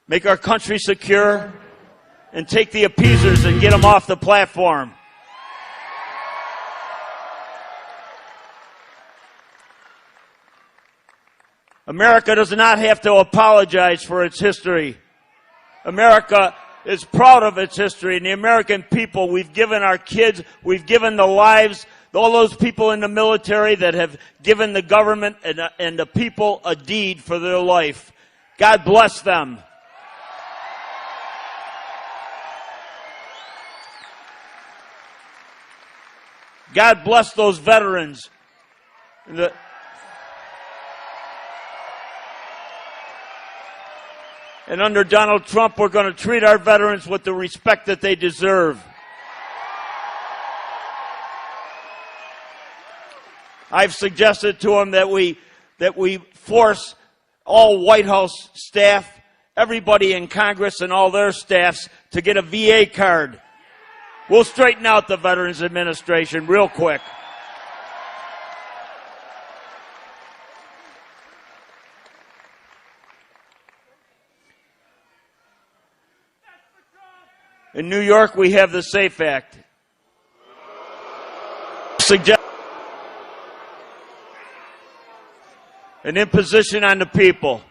make our country secure, and take the appeasers and get them off the platform. America does not have to apologize for its history. America is proud of its history, and the American people, we've given our kids, we've given the lives, all those people in the military that have given the government and the people a deed for their life. God bless them. God bless those veterans. And under Donald Trump, we're going to treat our veterans with the respect that they deserve. I've suggested to him that we force all White House staff, everybody in Congress and all their staffs to get a VA card. We'll straighten out the Veterans Administration real quick. In New York, we have the SAFE Act. An imposition on the people.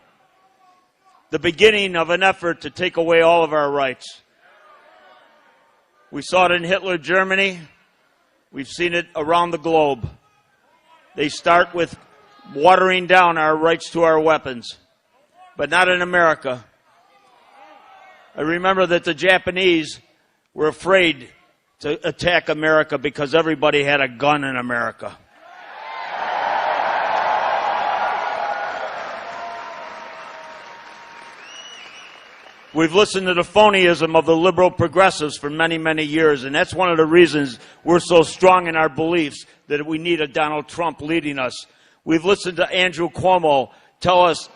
The beginning of an effort to take away all of our rights. We saw it in Hitler Germany. We've seen it around the globe. They start with watering down our rights to our weapons, but not in America. I remember that the Japanese were afraid to attack America because everybody had a gun in America. We've listened to the phonyism of the liberal progressives for many, many years, and that's one of the reasons we're so strong in our beliefs that we need a Donald Trump leading us. We've listened to Andrew Cuomo tell us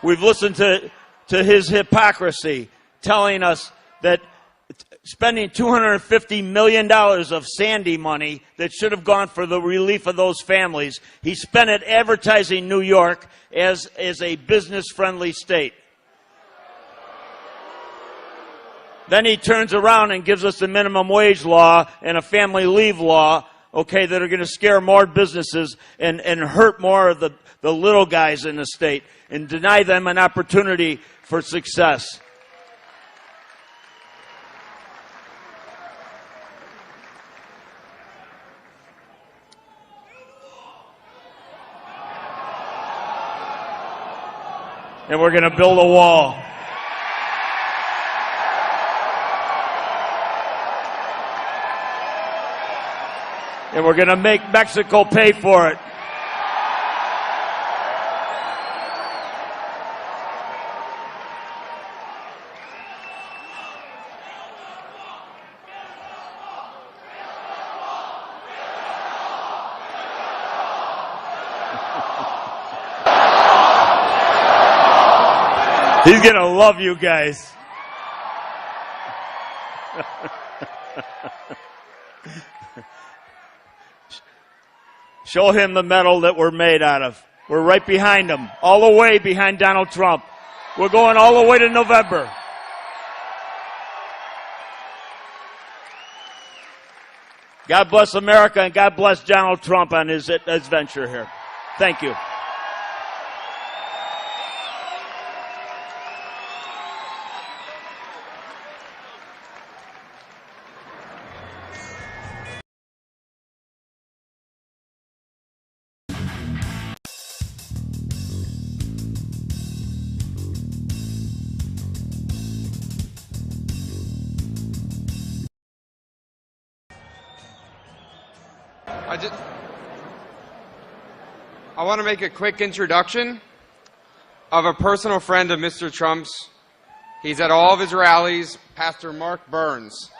we've listened to his hypocrisy, telling us that spending $250 million of Sandy money that should have gone for the relief of those families, he spent it advertising New York as a business-friendly state. Then he turns around and gives us the minimum wage law and a family leave law, okay, that are going to scare more businesses and hurt more of the little guys in the state and deny them an opportunity for success. And we're going to build a wall. And we're going to make Mexico pay for it. He's going to love you guys. Show him the metal that we're made out of. We're right behind him, all the way behind Donald Trump. We're going all the way to November. God bless America and God bless Donald Trump on his venture here. Thank you. I want to make a quick introduction of a personal friend of Mr. Trump's. He's at all of his rallies, Pastor Mark Burns.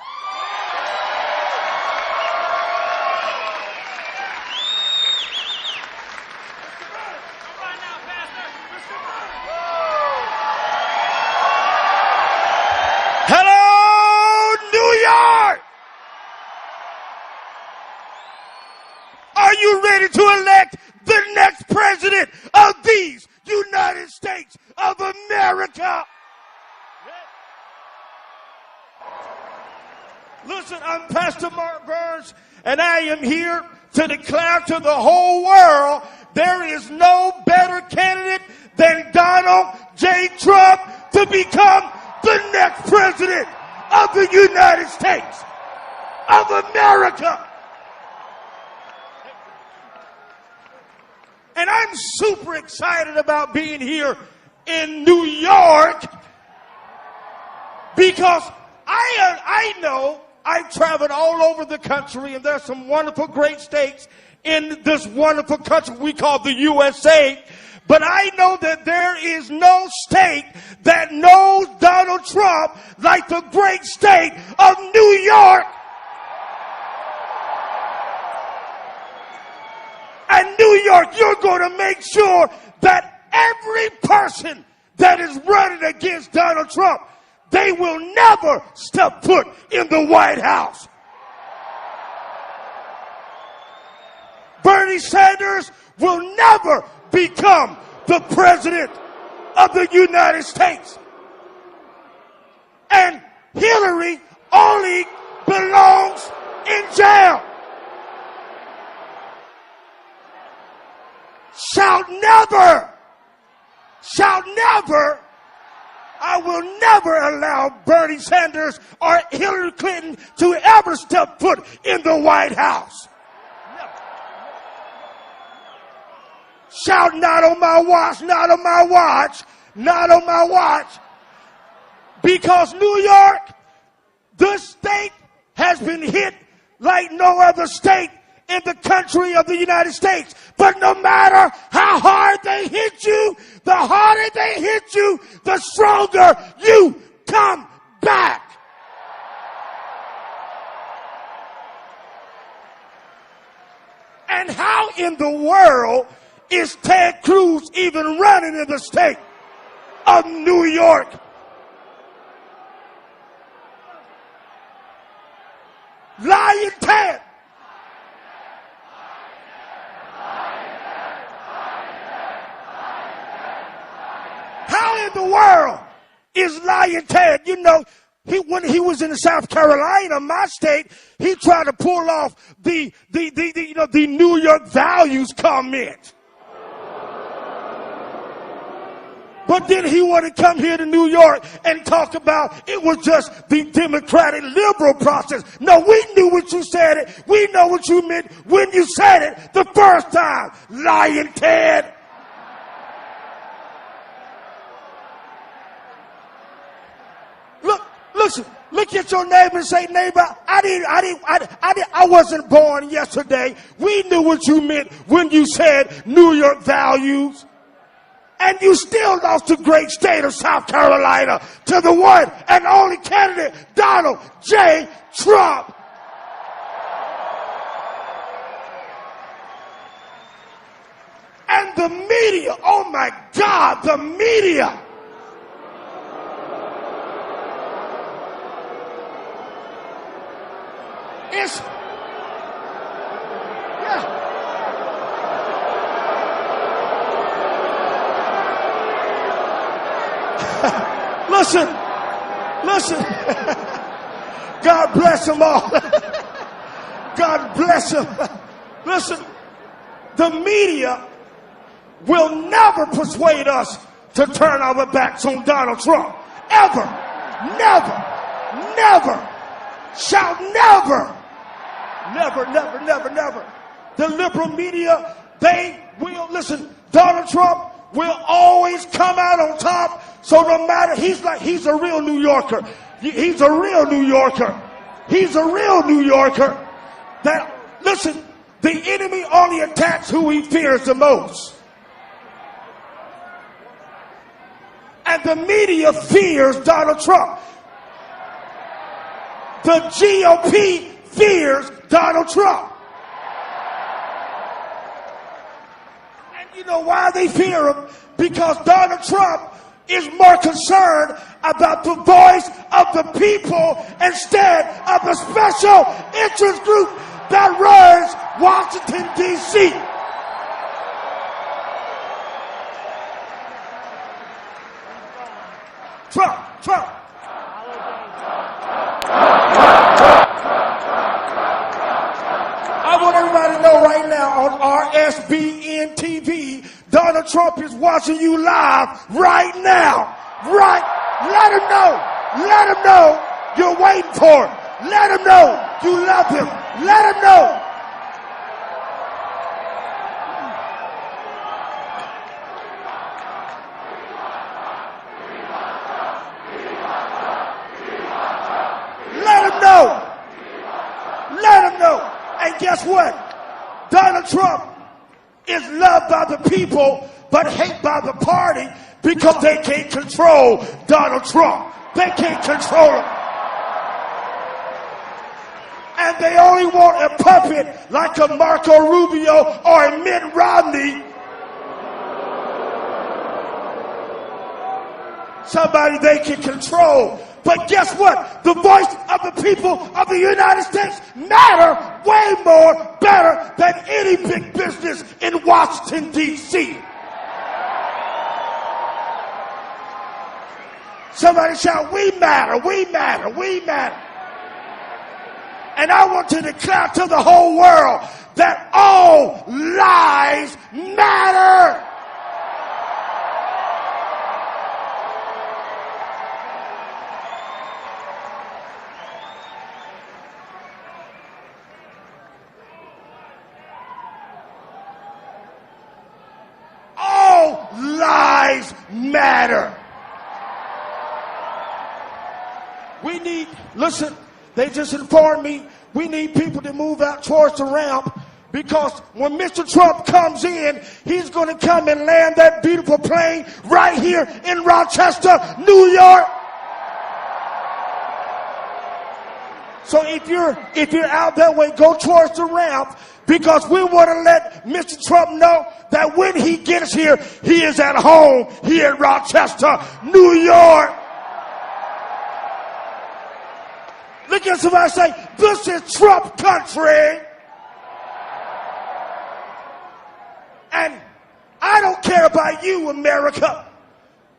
Hello, New York! Are you ready to elect And I am here to declare to the whole world there is no better candidate than Donald J. Trump to become the next president of the United States of America. And I'm super excited about being here in New York because I know I've traveled all over the country, and there's some wonderful, great states in this wonderful country we call the USA. But I know that there is no state that knows Donald Trump like the great state of New York. And New York, you're going to make sure that every person that is running against Donald Trump, they will never step foot in the White House. Bernie Sanders will never become the president of the United States. And Hillary only belongs in jail. Shall never, I will never allow Bernie Sanders or Hillary Clinton to ever step foot in the White House. Shout, not on my watch, not on my watch, not on my watch. Because New York, this state has been hit like no other state in the country of the United States. But no matter how hard they hit you, the harder they hit you, the stronger you come back. And how in the world is Ted Cruz even running in the state of New York? Lying Ted. How in the world is Lying Ted? You know, when he was in South Carolina, my state, he tried to pull off the New York values comment. But then he wanted to come here to New York and talk about it was just the democratic liberal process. No, we knew what you said it. We know what you meant when you said it the first time. Lying Ted. Look at your neighbor and say, neighbor, I wasn't born yesterday. We knew what you meant when you said New York values. And you still lost the great state of South Carolina to the one and only candidate, Donald J. Trump. And the media, oh my God, the media. It's, yeah. Listen. God bless them all. God bless them. Listen, the media will never persuade us to turn our backs on Donald Trump. Ever. Never. Shall never. Never. The liberal media, they will, listen, Donald Trump will always come out on top. So no matter, he's a real New Yorker. He's a real New Yorker. He's a real New Yorker. That, listen, the enemy only attacks who he fears the most. And the media fears Donald Trump. The GOP fears Donald Trump. And you know why they fear him? Because Donald Trump is more concerned about the voice of the people instead of the special interest group that runs Washington, D.C. Trump. ESPN TV. Donald Trump is watching you live right now. Right. Let him know. Let him know you're waiting for him. Let him know you love him. Let him know. Let him know. Let him know. And guess what? Donald Trump is loved by the people, but hated by the party because they can't control Donald Trump. They can't control him. And they only want a puppet like a Marco Rubio or a Mitt Romney. Somebody they can control. But guess what? The voice of the people of the United States matter way more, better than any big business in Washington, D.C. Somebody shout, we matter, we matter, we matter. And I want to declare to the whole world that all lives matter. All lives matter. We need, listen, they just informed me we need people to move out towards the ramp because when Mr. Trump comes in, he's going to come and land that beautiful plane right here in Rochester, New York. So if you're out that way, go towards the ramp because we want to let Mr. Trump know that when he gets here, he is at home here in Rochester, New York. Look at somebody say, this is Trump country. And I don't care about you, America,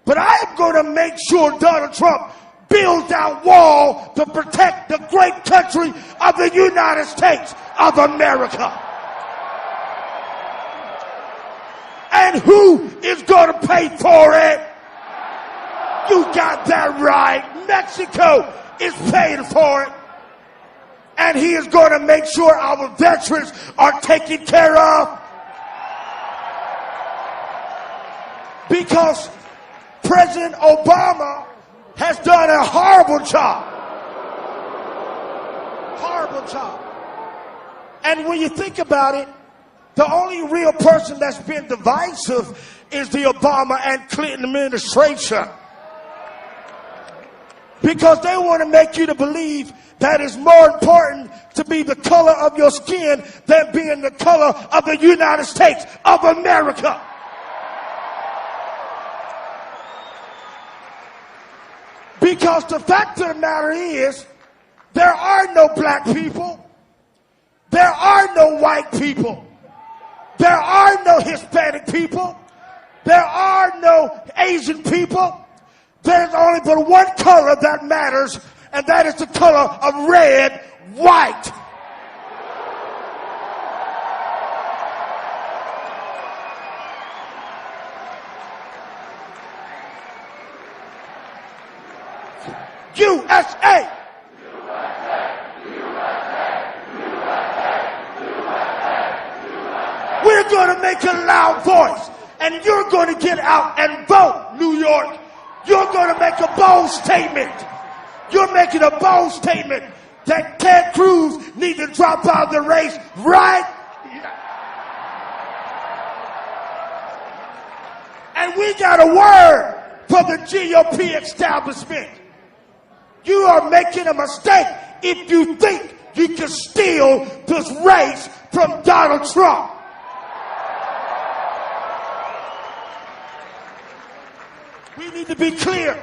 but I am going to make sure Donald Trump builds that wall to protect the great country of the United States of America. And who is going to pay for it? You got that right. Mexico is paying for it. And he is going to make sure our veterans are taken care of. Because President Obama has done a horrible job. Horrible job. And when you think about it, the only real person that's been divisive is the Obama and Clinton administration. Because they want to make you to believe that it's more important to be the color of your skin than being the color of the United States of America. Because the fact of the matter is, there are no black people. There are no white people. There are no Hispanic people. There are no Asian people. There's only but one color that matters, and that is the color of red, white. USA. We're going to make a loud voice, and you're going to get out and vote, New York. You're going to make a bold statement. You're making a bold statement that Ted Cruz needs to drop out of the race right. And we got a word for the GOP establishment. You are making a mistake if you think you can steal this race from Donald Trump. We need to be clear,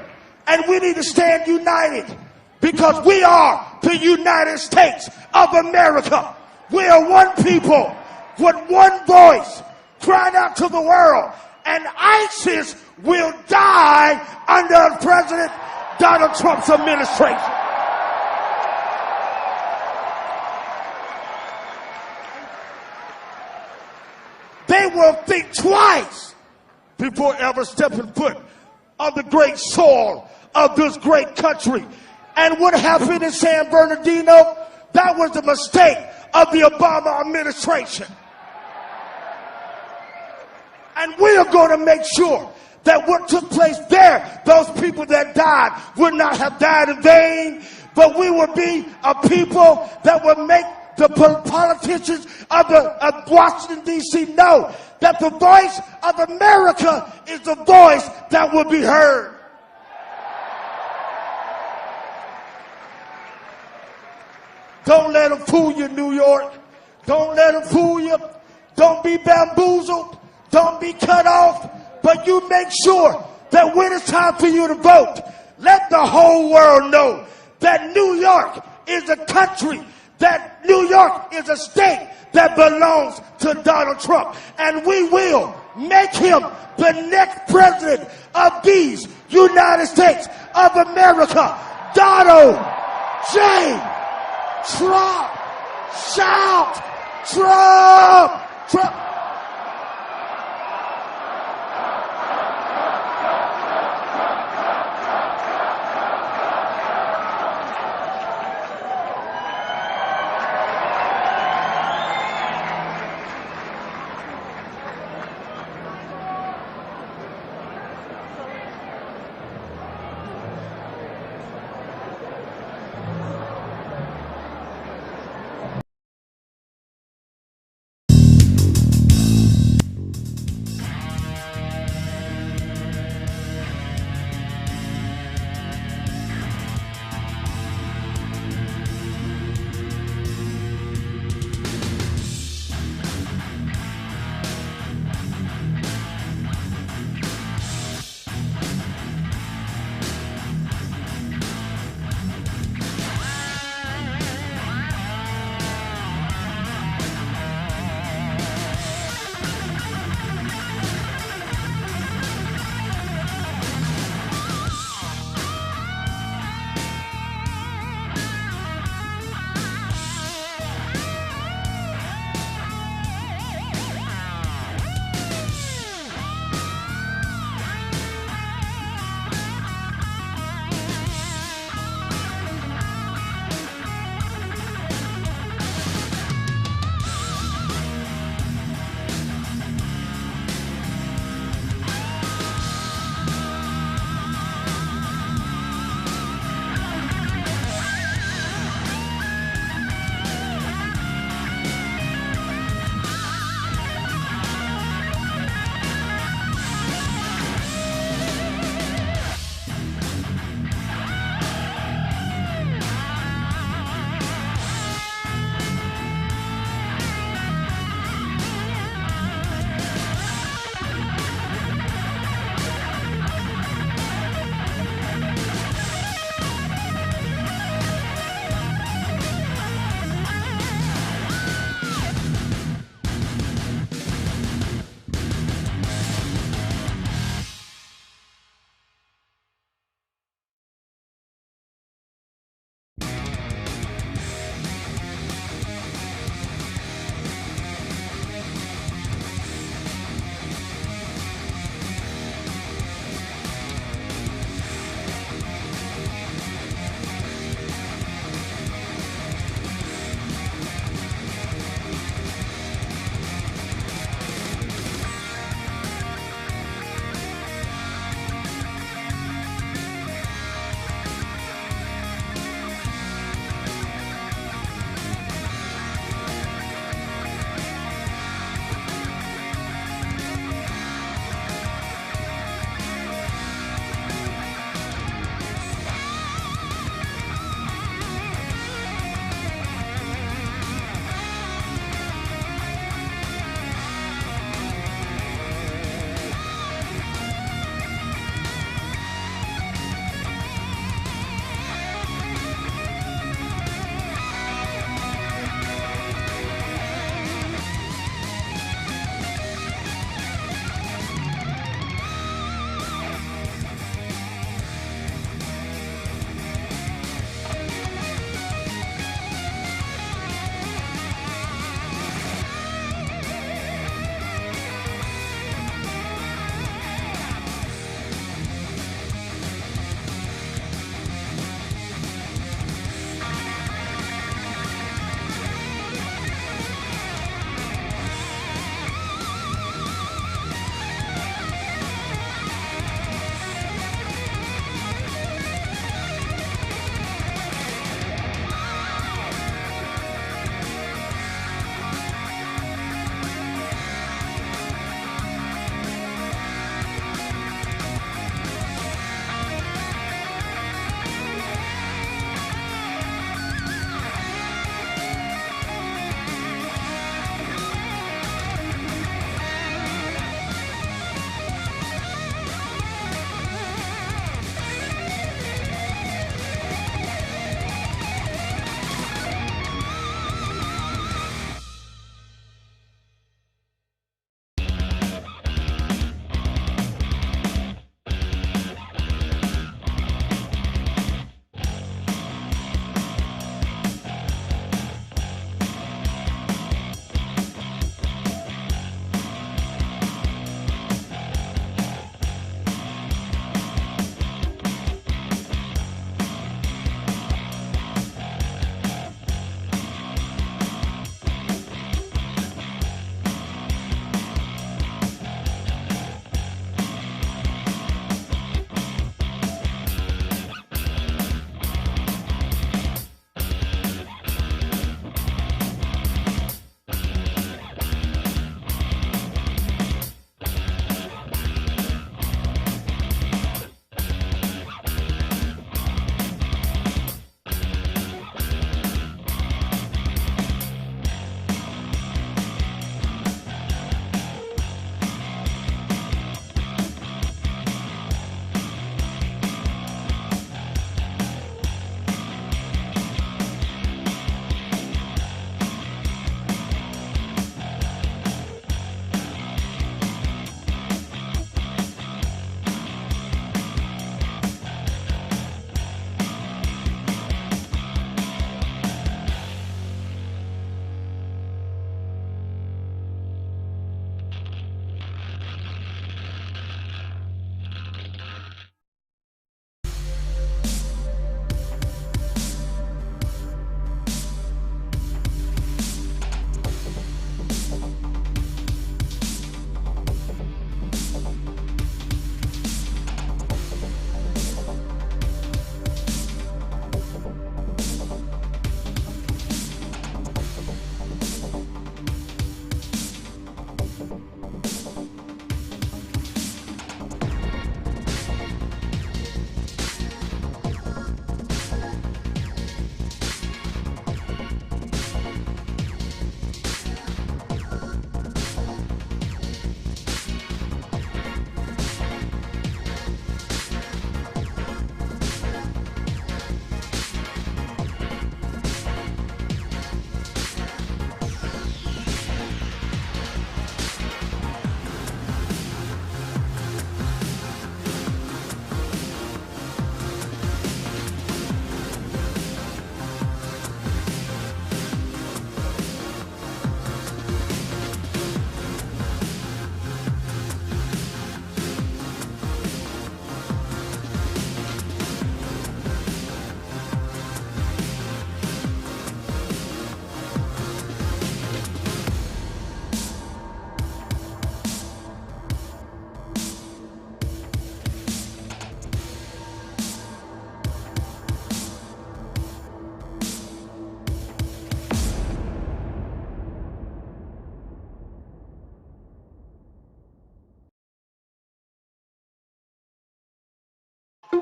and we need to stand united, because we are the United States of America. We are one people with one voice, crying out to the world, and ISIS will die under President Donald Trump's administration. will think twice before ever stepping foot on the great soil of this great country. And what happened in San Bernardino, that was the mistake of the Obama administration. And we are going to make sure that what took place there, those people that died would not have died in vain, but we would be a people that would make the politicians of Washington, D.C. know that the voice of America is the voice that will be heard. Don't let them fool you, New York. Don't let them fool you. Don't be bamboozled. Don't be cut off. But you make sure that when it's time for you to vote, let the whole world know that New York is a country, that New York is a state that belongs to Donald Trump. And we will make him the next president of these United States of America. Donald J. Trump. Shout Trump. Trump.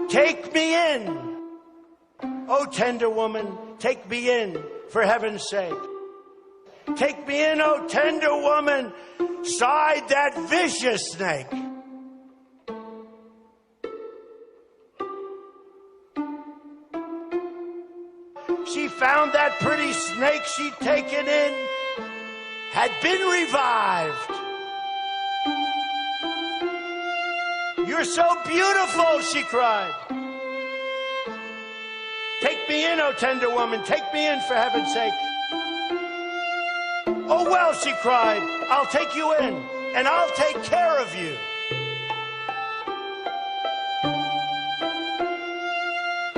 Take me in. Oh, tender woman, take me in, for heaven's sake. Take me in, oh, tender woman, sighed that vicious snake. She found that pretty snake she'd taken in had been revived. You're so beautiful, she cried. Take me in, oh tender woman, take me in for heaven's sake. Oh well, she cried, I'll take you in and I'll take care of you.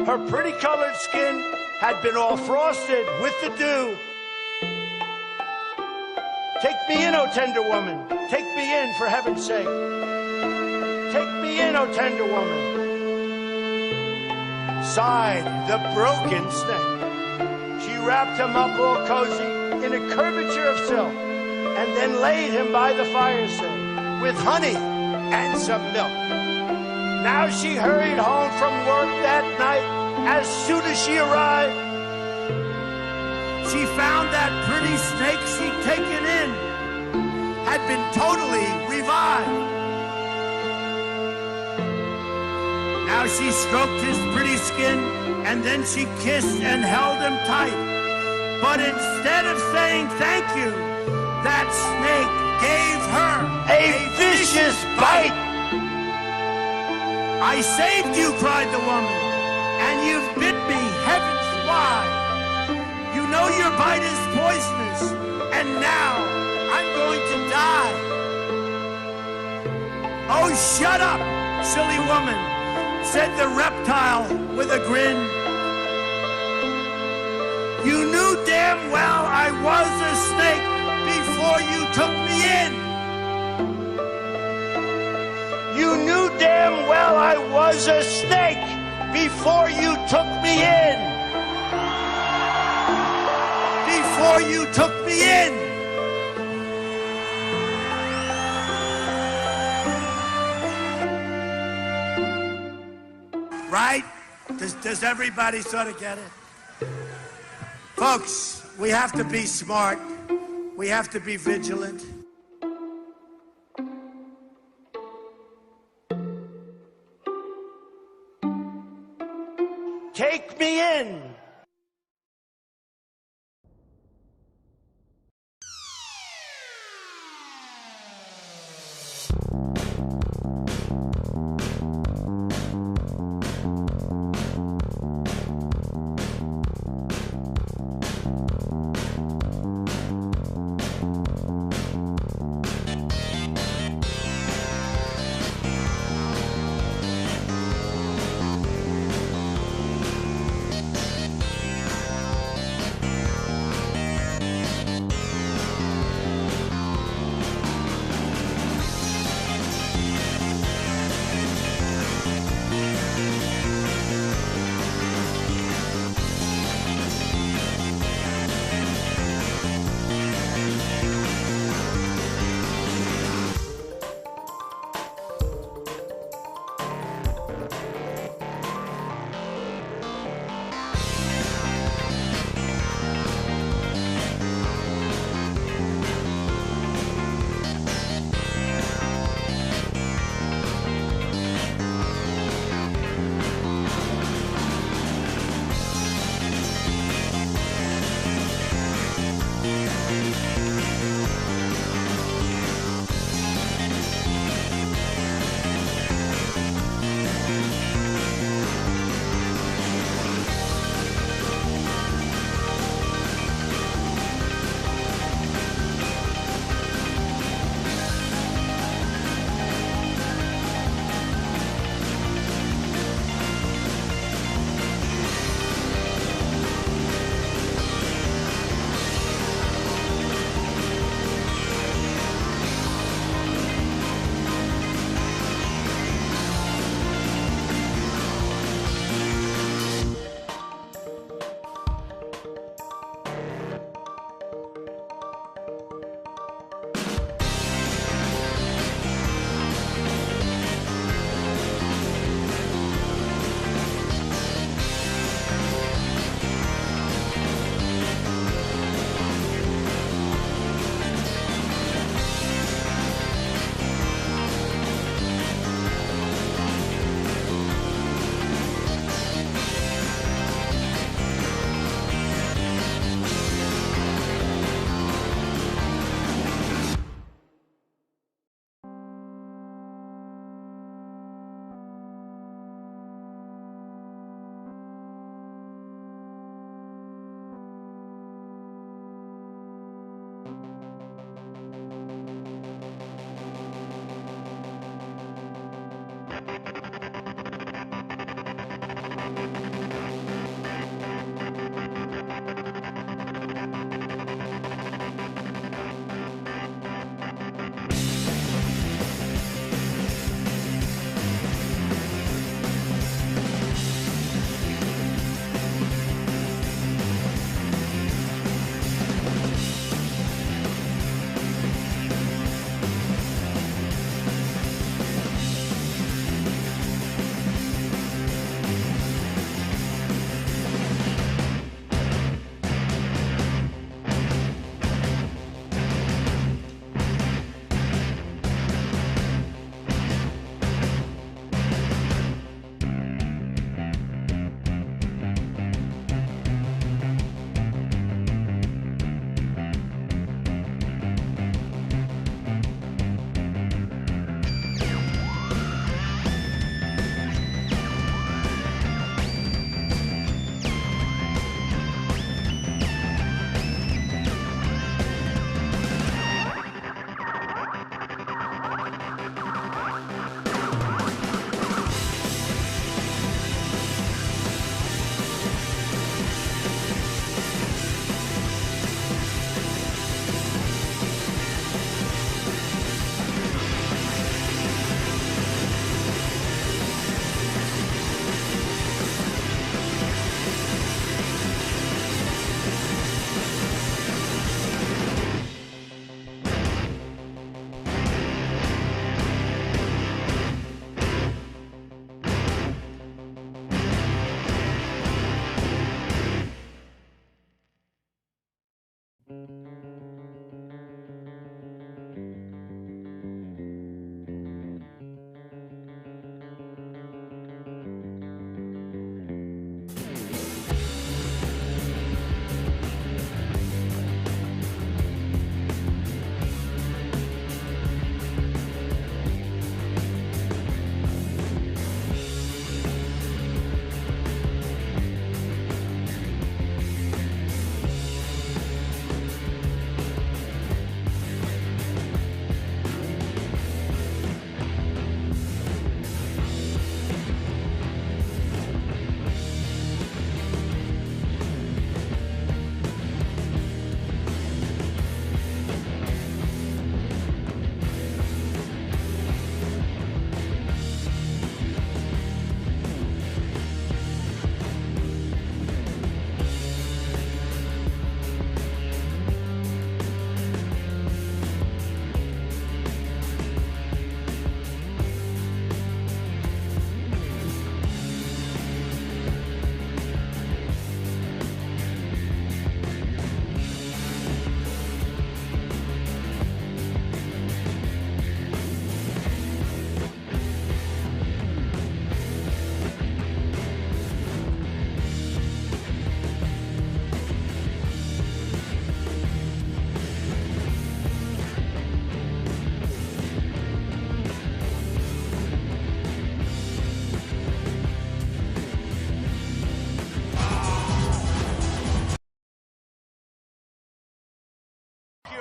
Her pretty colored skin had been all frosted with the dew. Take me in, oh tender woman, take me in for heaven's sake. Take me in, oh tender woman, sighed the broken snake. She wrapped him up all cozy in a curvature of silk and then laid him by the fireside with honey and some milk. Now she hurried home from work that night. As soon as she arrived, she found that pretty snake she'd taken in had been totally revived. Now she stroked his pretty skin and then she kissed and held him tight. But instead of saying thank you, that snake gave her a vicious bite. I saved you, cried the woman, and you've bit me, heavens why. You know your bite is poisonous, and now I'm going to die. Oh, shut up, silly woman, said the reptile with a grin. You knew damn well I was a snake before you took me in. You knew damn well I was a snake before you took me in. Before you took me in. Right? Does everybody sort of get it? Folks, we have to be smart. We have to be vigilant. Take me in.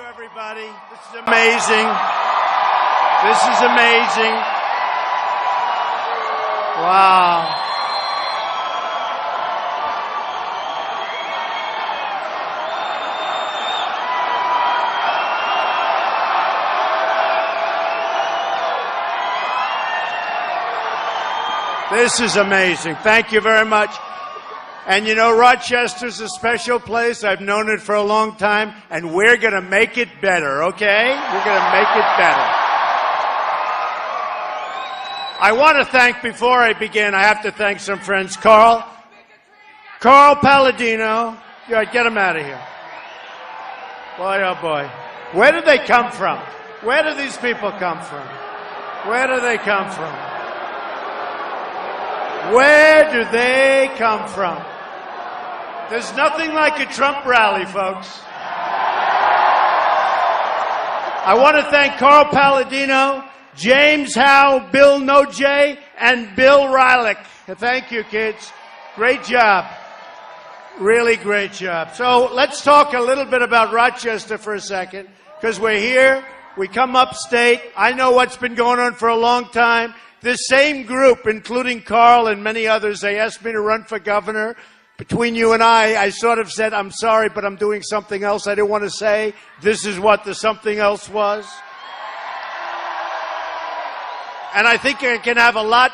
Everybody, this is amazing. This is amazing. Wow. This is amazing. Thank you very much. And you know, Rochester's a special place. I've known it for a long time, and we're going to make it better, okay? We're going to make it better. I want to thank, before I begin, I have to thank some friends. Carl Palladino. Yeah, get him out of here. Boy, oh boy. Where do they come from? Where do these people come from? Where do they come from? Where do they come from? There's nothing like a Trump rally, folks. I want to thank Carl Palladino, James Howe, Bill Nojay, and Bill Rylick. Thank you, kids. Great job. Really great job. So let's talk a little bit about Rochester for a second, because we're here. We come upstate. I know what's been going on for a long time. This same group, including Carl and many others, they asked me to run for governor. Between you and I sort of said, I'm sorry, but I'm doing something else I didn't want to say. This is what the something else was. And I think it can have a lot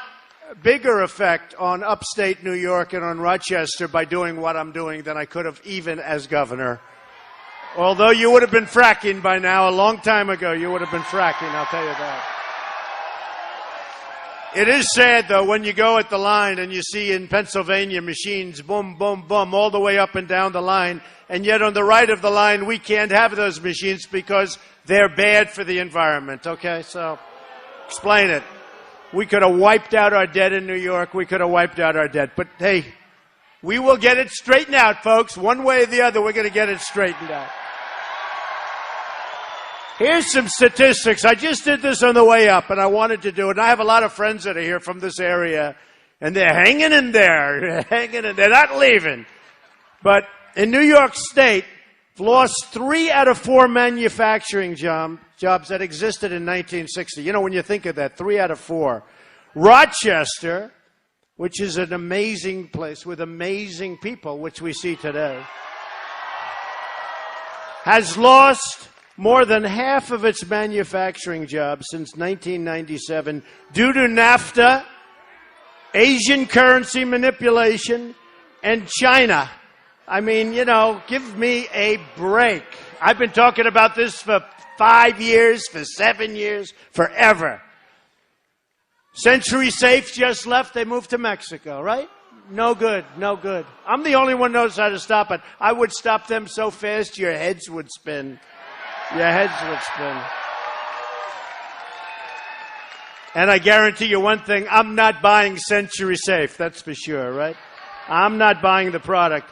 bigger effect on upstate New York and on Rochester by doing what I'm doing than I could have even as governor. Although you would have been fracking by now, a long time ago, you would have been fracking, I'll tell you that. It is sad, though, when you go at the line and you see in Pennsylvania machines, boom, boom, boom, all the way up and down the line, and yet on the right of the line, we can't have those machines because they're bad for the environment, okay? So, explain it. We could have wiped out our debt in New York. We could have wiped out our debt. But, hey, we will get it straightened out, folks. One way or the other, we're going to get it straightened out. Here's some statistics. I just did this on the way up, and I wanted to do it. And I have a lot of friends that are here from this area, and they're hanging in there. They're not leaving. But in New York State, lost 3 out of 4 manufacturing jobs that existed in 1960. You know, when you think of that, 3 out of 4. Rochester, which is an amazing place with amazing people, which we see today, has lost more than half of its manufacturing jobs since 1997 due to NAFTA, Asian currency manipulation, and China. I mean, you know, give me a break. I've been talking about this for 5 years, for 7 years, forever. Century Safe just left. They moved to Mexico, right? No good, no good. I'm the only one who knows how to stop it. I would stop them so fast your heads would spin. Your heads would spin. And I guarantee you one thing, I'm not buying Century Safe, that's for sure, right? I'm not buying the product.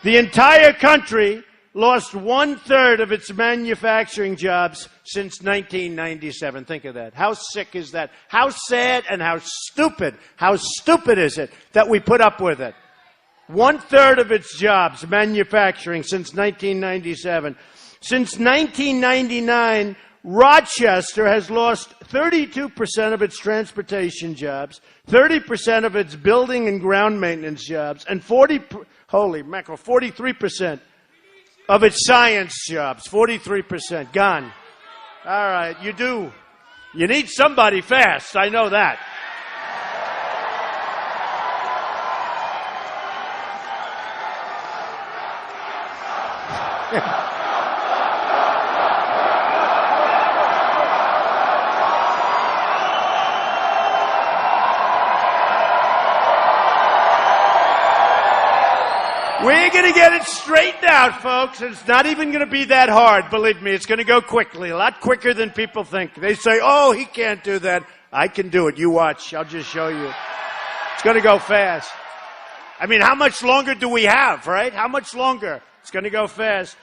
The entire country lost 1/3 of its manufacturing jobs since 1997. Think of that. How sick is that? How sad and how stupid is it that we put up with it? 1/3 of its jobs, manufacturing, since 1997. Since 1999, Rochester has lost 32% of its transportation jobs, 30% of its building and ground maintenance jobs, and 43% of its science jobs. 43% gone. All right, you do. You need somebody fast. I know that. We're going to get it straightened out, folks. It's not even going to be that hard. Believe me, it's going to go quickly, a lot quicker than people think. They say, oh, he can't do that. I can do it. You watch. I'll just show you. It's going to go fast. I mean, how much longer do we have, right? How much longer? It's going to go fast.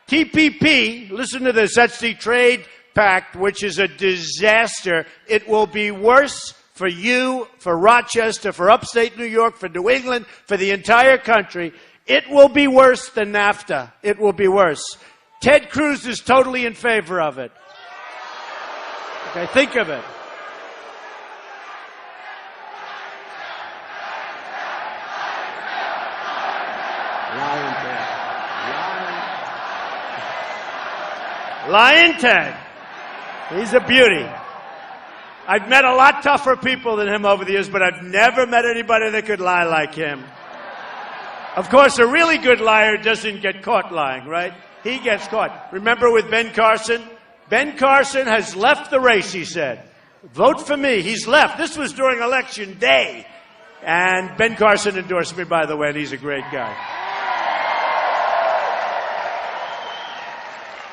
TPP, listen to this. That's the trade pact, which is a disaster. It will be worse for you, for Rochester, for upstate New York, for New England, for the entire country. It will be worse than NAFTA. It will be worse. Ted Cruz is totally in favor of it. Okay, think of it. Lion Ted. He's a beauty. I've met a lot tougher people than him over the years, but I've never met anybody that could lie like him. Of course, a really good liar doesn't get caught lying, right? He gets caught. Remember with Ben Carson? Ben Carson has left the race, he said. Vote for me. He's left. This was during Election Day. And Ben Carson endorsed me, by the way, and he's a great guy.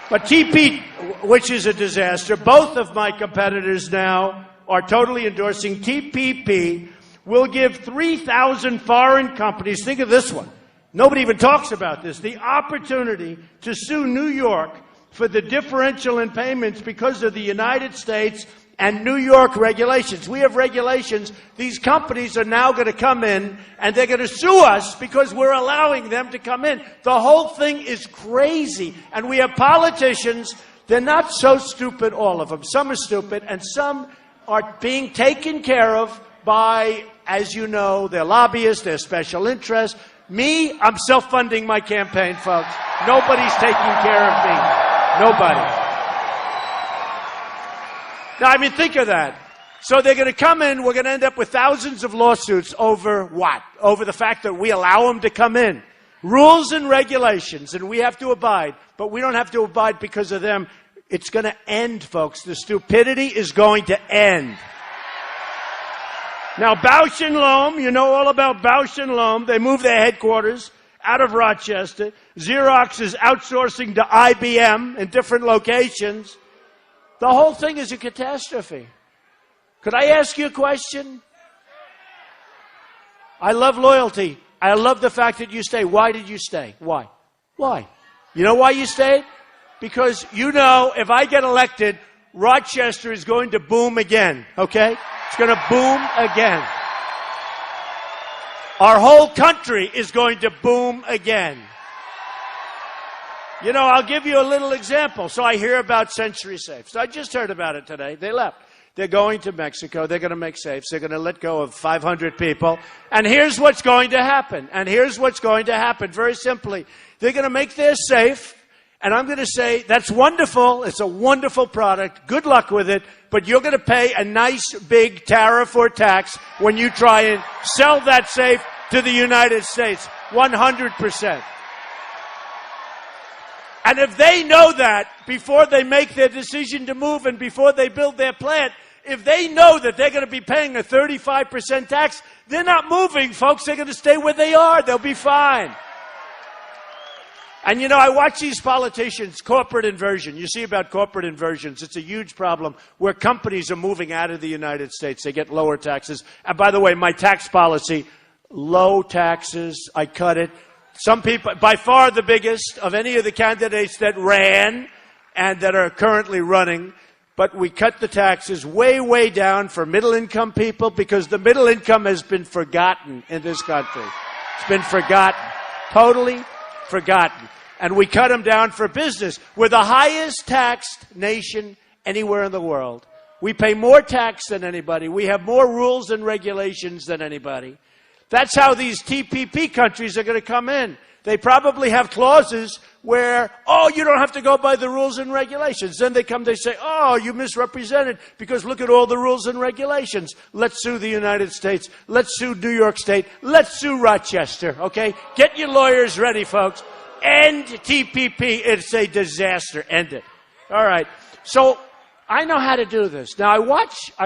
But TP, which is a disaster, both of my competitors now are totally endorsing TPP. Will give 3,000 foreign companies, think of this one, nobody even talks about this, the opportunity to sue New York for the differential in payments because of the United States and New York regulations. We have regulations. These companies are now going to come in and they're going to sue us because we're allowing them to come in. The whole thing is crazy. And we have politicians, they're not so stupid, all of them. Some are stupid and some are being taken care of by, as you know, their lobbyists, their special interests. Me, I'm self-funding my campaign, folks. Nobody's taking care of me. Nobody. Now, I mean, think of that. So they're going to come in, we're going to end up with thousands of lawsuits over what? Over the fact that we allow them to come in. Rules and regulations, and we have to abide, but we don't have to abide because of them. It's going to end, folks. The stupidity is going to end. Now, Bausch & Lomb, you know all about Bausch & Lomb. They moved their headquarters out of Rochester. Xerox is outsourcing to IBM in different locations. The whole thing is a catastrophe. Could I ask you a question? I love loyalty. I love the fact that you stay. Why did you stay? Why? Why? You know why you stayed? Because you know if I get elected, Rochester is going to boom again, okay? It's going to boom again. Our whole country is going to boom again. You know, I'll give you a little example. So I hear about Century Safes. I just heard about it today. They left. They're going to Mexico. They're going to make safes. They're going to let go of 500 people. And here's what's going to happen. Very simply. They're going to make their safe. And I'm going to say, that's wonderful. It's a wonderful product. Good luck with it. But you're going to pay a nice big tariff or tax when you try and sell that safe to the United States. 100%. And if they know that before they make their decision to move and before they build their plant, if they know that they're going to be paying a 35% tax, they're not moving, folks. They're going to stay where they are. They'll be fine. And, you know, I watch these politicians, corporate inversion. You see about corporate inversions. It's a huge problem where companies are moving out of the United States. They get lower taxes. And by the way, my tax policy, low taxes, I cut it. Some people, by far the biggest of any of the candidates that ran and that are currently running, but we cut the taxes way, way down for middle-income people because the middle income has been forgotten in this country. It's been forgotten. Totally forgotten. And we cut them down for business. We're the highest taxed nation anywhere in the world. We pay more tax than anybody. We have more rules and regulations than anybody. That's how these TPP countries are going to come in. They probably have clauses where, oh, you don't have to go by the rules and regulations. Then they come, they say, oh, you misrepresented because look at all the rules and regulations. Let's sue the United States. Let's sue New York State. Let's sue Rochester, okay? Get your lawyers ready, folks. End TPP. It's a disaster. End it. All right. So I know how to do this. Now, I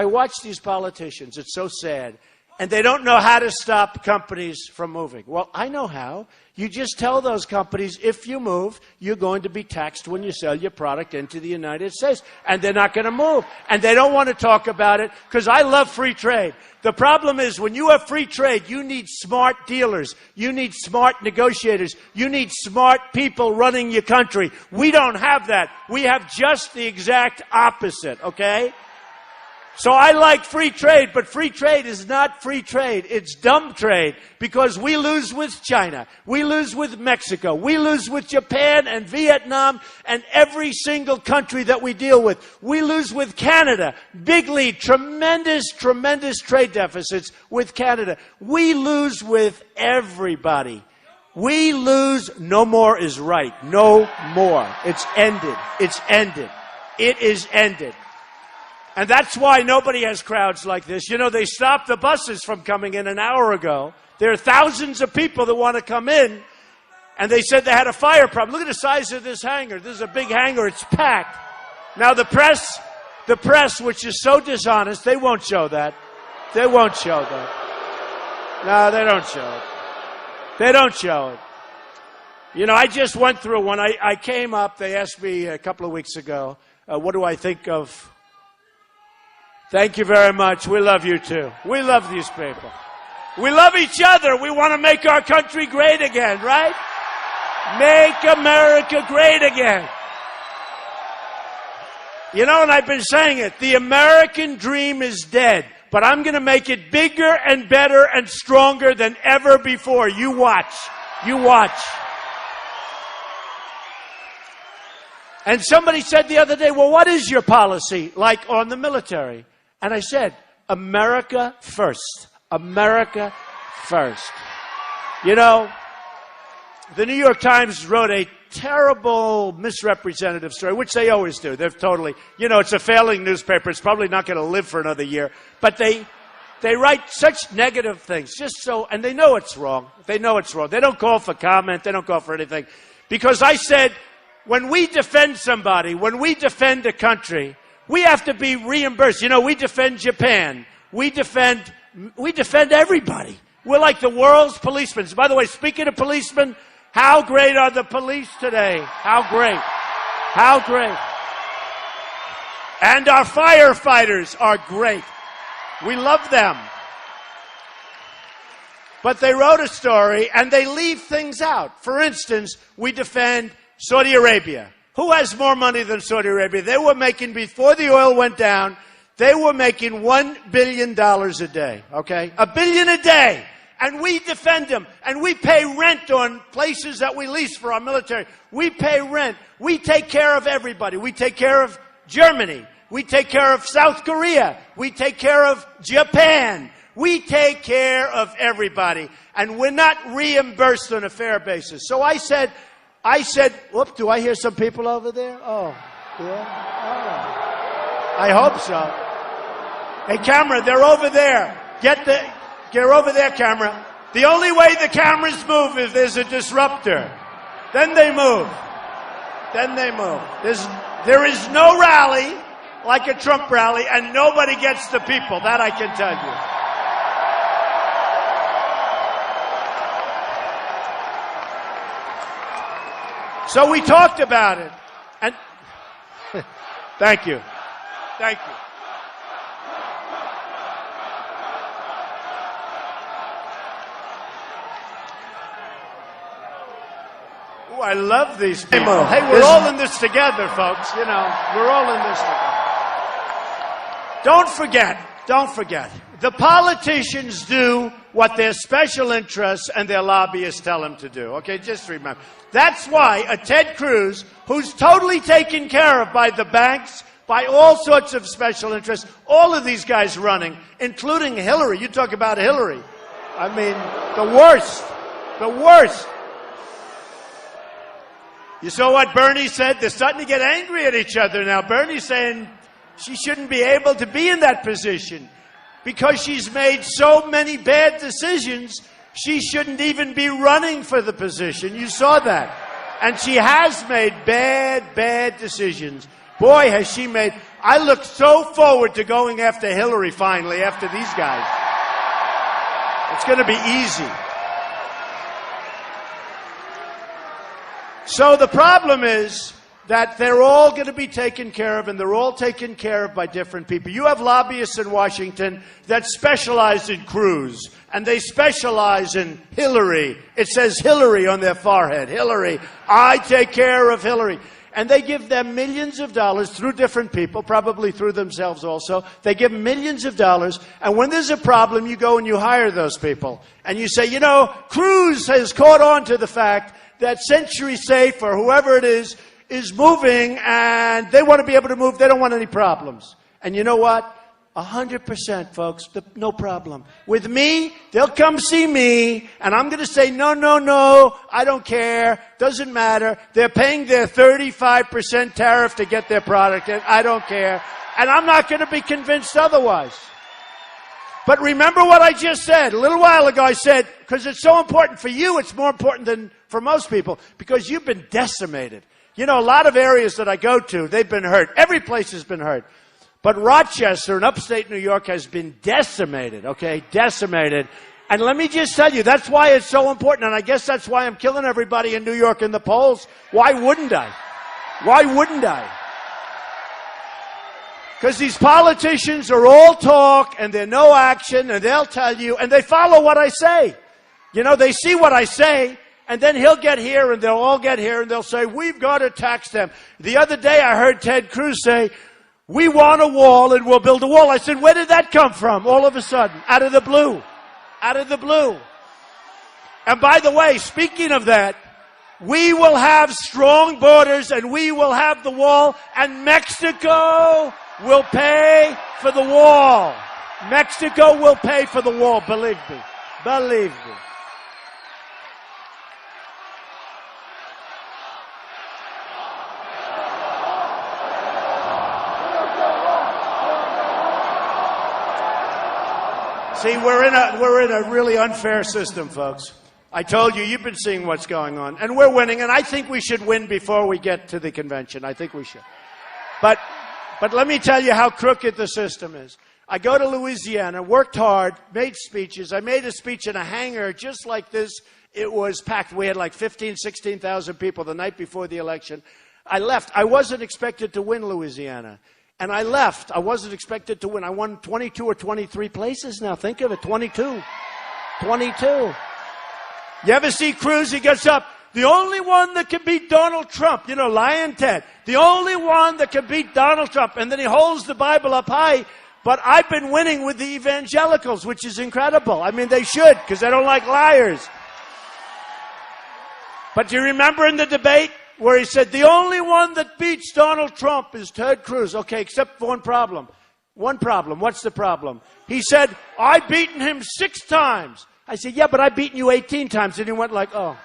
watch these politicians. It's so sad. And they don't know how to stop companies from moving. Well, I know how. You just tell those companies, if you move, you're going to be taxed when you sell your product into the United States. And they're not going to move. And they don't want to talk about it because I love free trade. The problem is when you have free trade, you need smart dealers. You need smart negotiators. You need smart people running your country. We don't have that. We have just the exact opposite, okay? So I like free trade, but free trade is not free trade. It's dumb trade because we lose with China. We lose with Mexico. We lose with Japan and Vietnam and every single country that we deal with. We lose with Canada. Big lead, tremendous trade deficits with Canada. We lose with everybody. We lose. No more is right. No more. It's ended. It's ended. It is ended. And that's why nobody has crowds like this. You know, they stopped the buses from coming in an hour ago. There are thousands of people that want to come in, and they said they had a fire problem. Look at the size of this hangar. This is a big hangar. It's packed. Now, the press, which is so dishonest, they won't show that. They won't show that. No, they don't show it. They don't show it. You know, I just went through one. I came up. They asked me a couple of weeks ago, what do I think of... Thank you very much. We love you too. We love these people. We love each other. We want to make our country great again, right? Make America great again. You know, and I've been saying it, the American dream is dead, but I'm going to make it bigger and better and stronger than ever before. You watch. You watch. And somebody said the other day, well, what is your policy like on the military? And I said, America first. America first. You know, the New York Times wrote a terrible misrepresentative story, which they always do. They're totally, you know, it's a failing newspaper. It's probably not going to live for another year. But they write such negative things, just so, and they know it's wrong. They know it's wrong. They don't call for comment. They don't call for anything. Because I said, when we defend somebody, when we defend a country, we have to be reimbursed. You know, we defend Japan. We defend everybody. We're like the world's policemen. By the way, speaking of policemen, how great are the police today? How great. How great. And our firefighters are great. We love them. But they wrote a story and they leave things out. For instance, we defend Saudi Arabia. Who has more money than Saudi Arabia? They were making, before the oil went down, they were making $1 billion a day, okay? $1 billion a day. And we defend them. And we pay rent on places that we lease for our military. We pay rent. We take care of everybody. We take care of Germany. We take care of South Korea. We take care of Japan. We take care of everybody. And we're not reimbursed on a fair basis. So I said, whoop, do I hear some people over there? Oh, yeah. Oh. I hope so. Hey, camera, they're over there. Get over there, camera. The only way the cameras move is there's a disruptor. Then they move. Then they move. There is no rally like a Trump rally, and nobody gets the people. That I can tell you. So we talked about it. And thank you. Thank you. Ooh, I love these people. Hey, we're all in this together, folks. You know, we're all in this together. Don't forget. The politicians do what their special interests and their lobbyists tell them to do. Okay, just remember. That's why a Ted Cruz, who's totally taken care of by the banks, by all sorts of special interests, all of these guys running, including Hillary. You talk about Hillary. I mean, the worst. The worst. You saw what Bernie said? They're starting to get angry at each other now. Bernie's saying she shouldn't be able to be in that position because she's made so many bad decisions. She shouldn't even be running for the position. You saw that. And she has made bad decisions. Boy, has she made... I look so forward to going after Hillary finally, after these guys. It's going to be easy. So the problem is that they're all going to be taken care of, and they're all taken care of by different people. You have lobbyists in Washington that specialize in Cruz, and they specialize in Hillary. It says Hillary on their forehead. Hillary. I take care of Hillary. And they give them millions of dollars through different people, probably through themselves also. They give millions of dollars, and when there's a problem, you go and you hire those people. And you say, you know, Cruz has caught on to the fact that Century Safe or whoever it is moving, and they want to be able to move. They don't want any problems. And you know what? 100%, folks, no problem. With me, they'll come see me, and I'm going to say, no, I don't care, doesn't matter. They're paying their 35% tariff to get their product in. I don't care. And I'm not going to be convinced otherwise. But remember what I just said. A little while ago I said, because it's so important for you, it's more important than for most people, because you've been decimated. You know, a lot of areas that I go to, they've been hurt. Every place has been hurt. But Rochester in upstate New York has been decimated, okay? Decimated. And let me just tell you, that's why it's so important. And I guess that's why I'm killing everybody in New York in the polls. Why wouldn't I? Why wouldn't I? Because these politicians are all talk and they're no action, and they'll tell you, and they follow what I say. You know, they see what I say, and then he'll get here and they'll all get here and they'll say, we've got to tax them. The other day I heard Ted Cruz say, we want a wall and we'll build a wall. I said, where did that come from? All of a sudden, out of the blue. Out of the blue. And by the way, speaking of that, we will have strong borders and we will have the wall, and Mexico will pay for the wall. Mexico will pay for the wall, believe me. Believe me. See, we're in a really unfair system, folks. I told you, you've been seeing what's going on. And we're winning, and I think we should win before we get to the convention. I think we should. But let me tell you how crooked the system is. I go to Louisiana, worked hard, made speeches. I made a speech in a hangar just like this. It was packed. We had like 15,000, 16,000 people the night before the election. I left. I wasn't expected to win Louisiana. And I left. I wasn't expected to win. I won 22 or 23 places now. Think of it, 22. 22. You ever see Cruz? He gets up. The only one that can beat Donald Trump, you know, Lion Ted. The only one that can beat Donald Trump. And then he holds the Bible up high. But I've been winning with the evangelicals, which is incredible. I mean, they should, because they don't like liars. But do you remember in the debate where he said, the only one that beats Donald Trump is Ted Cruz? Okay, except for one problem. One problem. What's the problem? He said, I've beaten him 6 times. I said, yeah, but I've beaten you 18 times. And he went like, oh.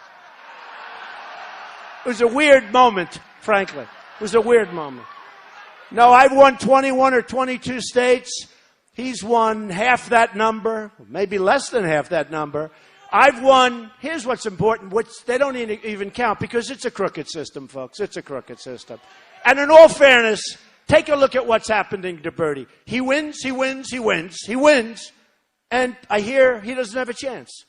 It was a weird moment, frankly. It was a weird moment. No, I've won 21 or 22 states. He's won half that number, maybe less than half that number. I've won, here's what's important, which they don't even count because it's a crooked system, folks. It's a crooked system. And in all fairness, take a look at what's happening to Bernie. He wins, he wins, he wins, he wins. And I hear he doesn't have a chance.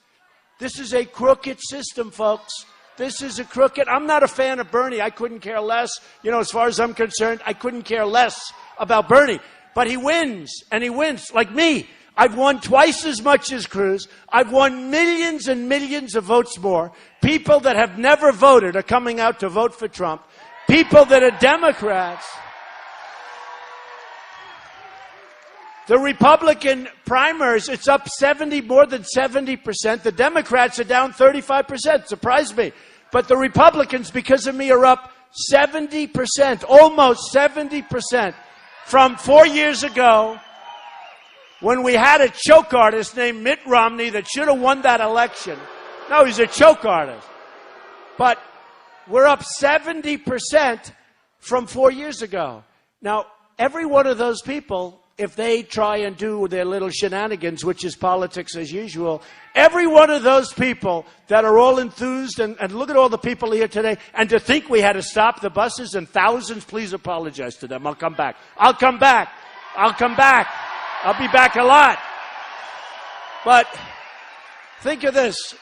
This is a crooked system, folks. This is a crooked. I'm not a fan of Bernie. I couldn't care less. You know, as far as I'm concerned, I couldn't care less about Bernie. But he wins, and he wins. Like me, I've won twice as much as Cruz. I've won millions and millions of votes more. People that have never voted are coming out to vote for Trump. People that are Democrats. The Republican primaries, it's up more than 70%. The Democrats are down 35%. Surprised me. But the Republicans, because of me, are up 70%, almost 70%. From 4 years ago, when we had a choke artist named Mitt Romney that should have won that election. No, he's a choke artist. But we're up 70% from 4 years ago. Now, every one of those people, if they try and do their little shenanigans, which is politics as usual, every one of those people that are all enthused, and look at all the people here today, and to think we had to stop the buses and thousands, please apologize to them. I'll come back. I'll come back. I'll come back. I'll be back a lot. But think of this.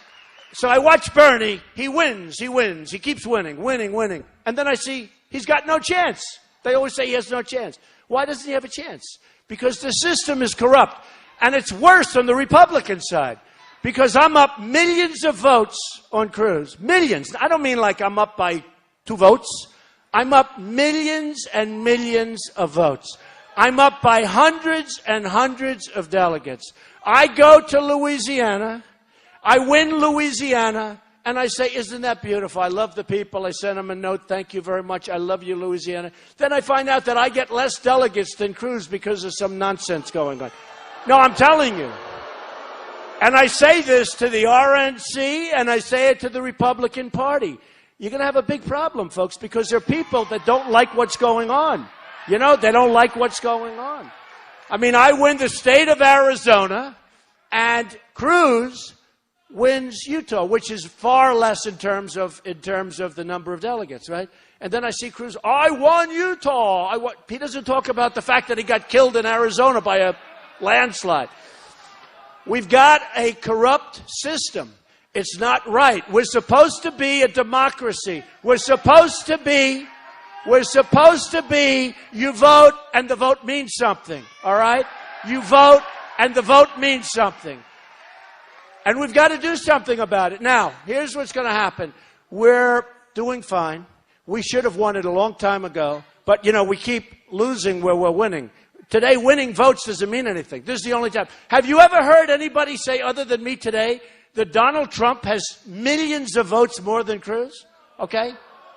So I watch Bernie. He wins. He wins. He keeps winning, winning, winning. And then I see he's got no chance. They always say he has no chance. Why doesn't he have a chance? Because the system is corrupt. And it's worse on the Republican side. Because I'm up millions of votes on Cruz. Millions. I don't mean like I'm up by 2 votes. I'm up millions and millions of votes. I'm up by hundreds and hundreds of delegates. I go to Louisiana. I win Louisiana. And I say, isn't that beautiful? I love the people. I send them a note. Thank you very much. I love you, Louisiana. Then I find out that I get less delegates than Cruz because of some nonsense going on. No, I'm telling you. And I say this to the RNC, and I say it to the Republican Party. You're going to have a big problem, folks, because there are people that don't like what's going on. You know, they don't like what's going on. I mean, I win the state of Arizona, and Cruz wins Utah, which is far less in terms of the number of delegates, right? And then I see Cruz, I won Utah. He doesn't talk about the fact that he got killed in Arizona by a landslide. We've got a corrupt system. It's not right. We're supposed to be a democracy. We're supposed to be, you vote and the vote means something, all right? You vote and the vote means something. And we've got to do something about it. Now, here's what's going to happen. We're doing fine. We should have won it a long time ago. But, you know, we keep losing where we're winning. Today, winning votes doesn't mean anything. This is the only time. Have you ever heard anybody say, other than me today, that Donald Trump has millions of votes more than Cruz? Okay?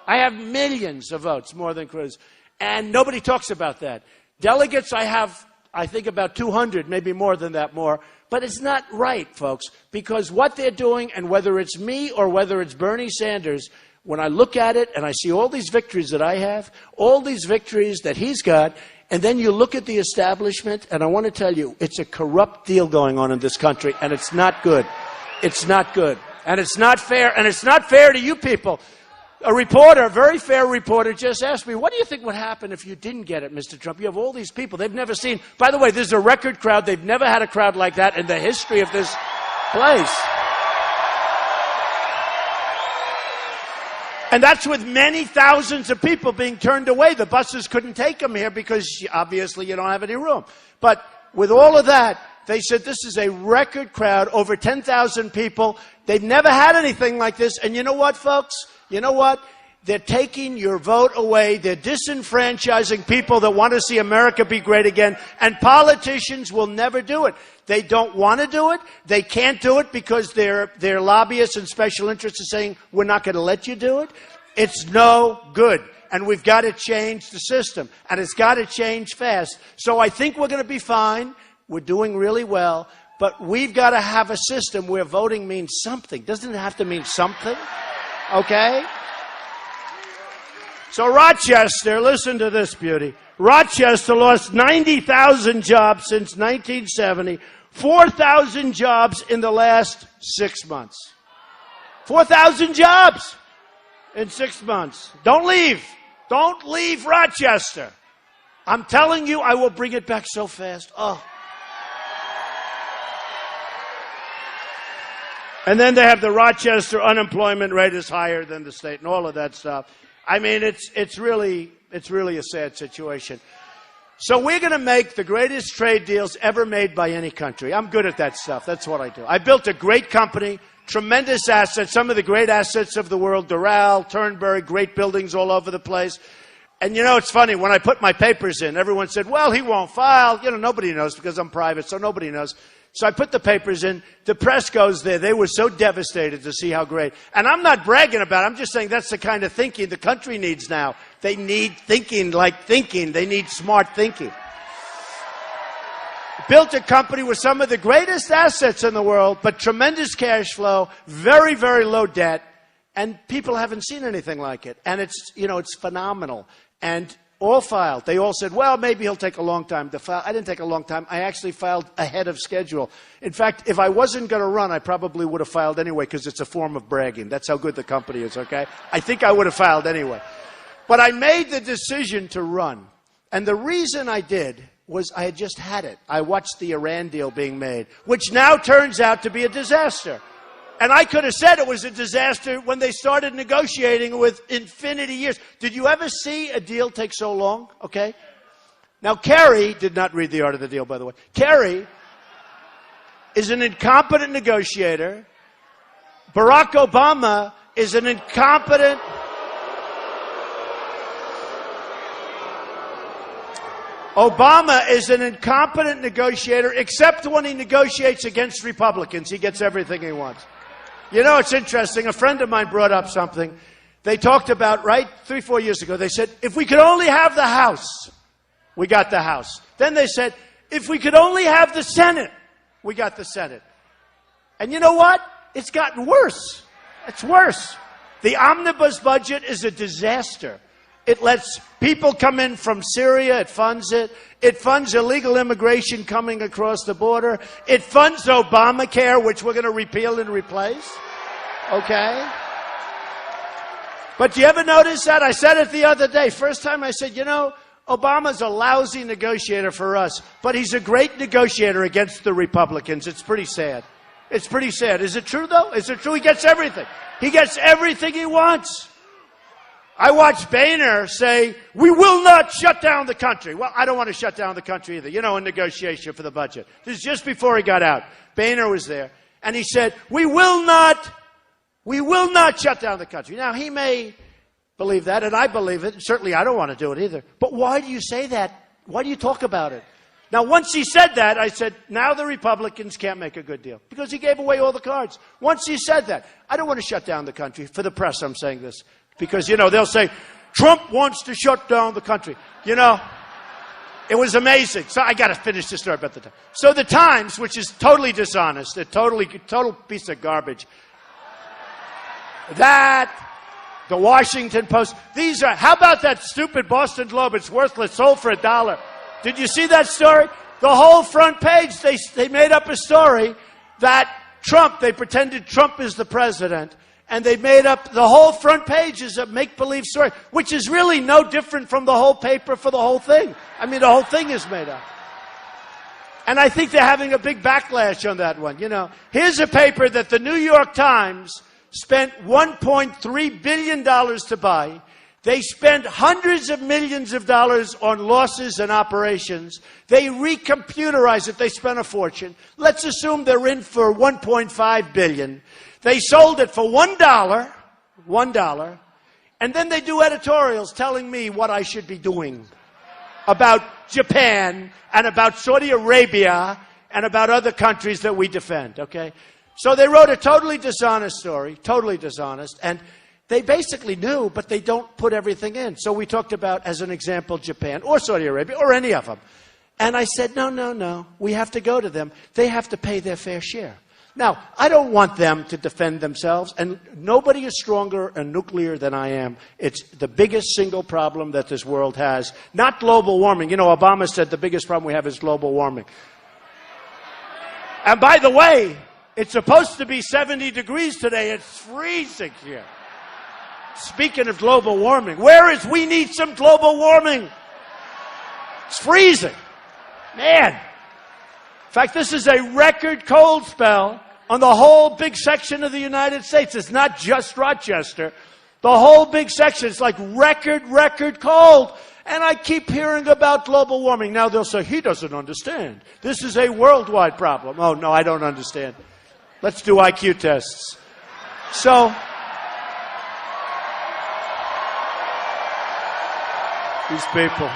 I have millions of votes more than Cruz. And nobody talks about that. Delegates, I think about 200, maybe more than that more. But it's not right, folks, because what they're doing, and whether it's me or whether it's Bernie Sanders, when I look at it and I see all these victories that I have, all these victories that he's got, and then you look at the establishment, and I want to tell you, it's a corrupt deal going on in this country, and it's not good. It's not good. And it's not fair, and it's not fair to you people. A reporter, a very fair reporter, just asked me, what do you think would happen if you didn't get it, Mr. Trump? You have all these people. They've never seen. By the way, this is a record crowd. They've never had a crowd like that in the history of this place. And that's with many thousands of people being turned away. The buses couldn't take them here because obviously you don't have any room. But with all of that, they said this is a record crowd, over 10,000 people. They've never had anything like this. And you know what, folks? You know what? They're taking your vote away. They're disenfranchising people that want to see America be great again. And politicians will never do it. They don't want to do it. They can't do it because their lobbyists and special interests are saying, we're not going to let you do it. It's no good. And we've got to change the system. And it's got to change fast. So I think we're going to be fine. We're doing really well. But we've got to have a system where voting means something. Doesn't it have to mean something? Okay? So Rochester, listen to this beauty. Rochester lost 90,000 jobs since 1970, 4,000 jobs in the last 6 months. 4,000 jobs in 6 months. Don't leave. Don't leave Rochester. I'm telling you, I will bring it back so fast. Oh. And then they have the Rochester unemployment rate is higher than the state and all of that stuff. I mean, it's really a sad situation. So we're going to make the greatest trade deals ever made by any country. I'm good at that stuff. That's what I do. I built a great company, tremendous assets, some of the great assets of the world, Doral, Turnberry, great buildings all over the place. And you know, it's funny, when I put my papers in, everyone said, well, he won't file. You know, nobody knows because I'm private, so nobody knows. So I put the papers in. The press goes there. They were so devastated to see how great. And I'm not bragging about it. I'm just saying that's the kind of thinking the country needs now. They need thinking like thinking. They need smart thinking. Built a company with some of the greatest assets in the world, but tremendous cash flow, very, very low debt, and people haven't seen anything like it. And it's, you know, it's phenomenal. And all filed. They all said, well, maybe he'll take a long time to file. I didn't take a long time. I actually filed ahead of schedule. In fact, if I wasn't going to run, I probably would have filed anyway because it's a form of bragging. That's how good the company is, okay? I think I would have filed anyway. But I made the decision to run. And the reason I did was I had just had it. I watched the Iran deal being made, which now turns out to be a disaster. And I could have said it was a disaster when they started negotiating with infinity years. Did you ever see a deal take so long? Okay. Now, Kerry did not read the art of the deal, by the way. Kerry is an incompetent negotiator. Barack Obama is an incompetent. Obama is an incompetent negotiator, except when he negotiates against Republicans. He gets everything he wants. You know, it's interesting. A friend of mine brought up something. They talked about, right, 3-4 years ago, they said, if we could only have the House, we got the House. Then they said, if we could only have the Senate, we got the Senate. And you know what? It's gotten worse. It's worse. The omnibus budget is a disaster. It lets people come in from Syria. It funds it. It funds illegal immigration coming across the border. It funds Obamacare, which we're going to repeal and replace. Okay? But do you ever notice that? I said it the other day. First time I said, you know, Obama's a lousy negotiator for us, but he's a great negotiator against the Republicans. It's pretty sad. It's pretty sad. Is it true, though? Is it true? He gets everything. He gets everything he wants. I watched Boehner say, we will not shut down the country. Well, I don't want to shut down the country either, you know, in negotiation for the budget. This is just before he got out. Boehner was there. And he said, we will not shut down the country. Now, he may believe that, and I believe it. Certainly, I don't want to do it either. But why do you say that? Why do you talk about it? Now, once he said that, I said, now the Republicans can't make a good deal. Because he gave away all the cards. Once he said that, I don't want to shut down the country. For the press, I'm saying this. Because, you know, they'll say, Trump wants to shut down the country. You know, It was amazing. So I got to finish this story about the Times. So the Times, which is totally dishonest, a total piece of garbage. That, the Washington Post, these are, how about that stupid Boston Globe? It's worthless, sold for $1. Did you see that story? The whole front page, they made up a story that Trump, they pretended Trump is the president, and they made up, the whole front page is a make-believe story, which is really no different from the whole paper for the whole thing. I mean, the whole thing is made up. And I think they're having a big backlash on that one. You know, here's a paper that the New York Times spent $1.3 billion to buy. They spent hundreds of millions of dollars on losses and operations. They recomputerized it. They spent a fortune. Let's assume they're in for $1.5 billion. They sold it for $1, and then they do editorials telling me what I should be doing about Japan and about Saudi Arabia and about other countries that we defend, okay? So they wrote a totally dishonest story, totally dishonest, and they basically knew, but they don't put everything in. So we talked about, as an example, Japan or Saudi Arabia or any of them. And I said, no, we have to go to them. They have to pay their fair share. Now, I don't want them to defend themselves, and nobody is stronger in nuclear than I am. It's the biggest single problem that this world has. Not global warming. You know, Obama said the biggest problem we have is global warming. And by the way, it's supposed to be 70 degrees today. It's freezing here. Speaking of global warming, we need some global warming. It's freezing. Man. In fact, this is a record cold spell on the whole big section of the United States. It's not just Rochester. The whole big section. It's like record cold. And I keep hearing about global warming. Now they'll say, he doesn't understand. This is a worldwide problem. Oh, no, I don't understand. Let's do IQ tests. So, these people.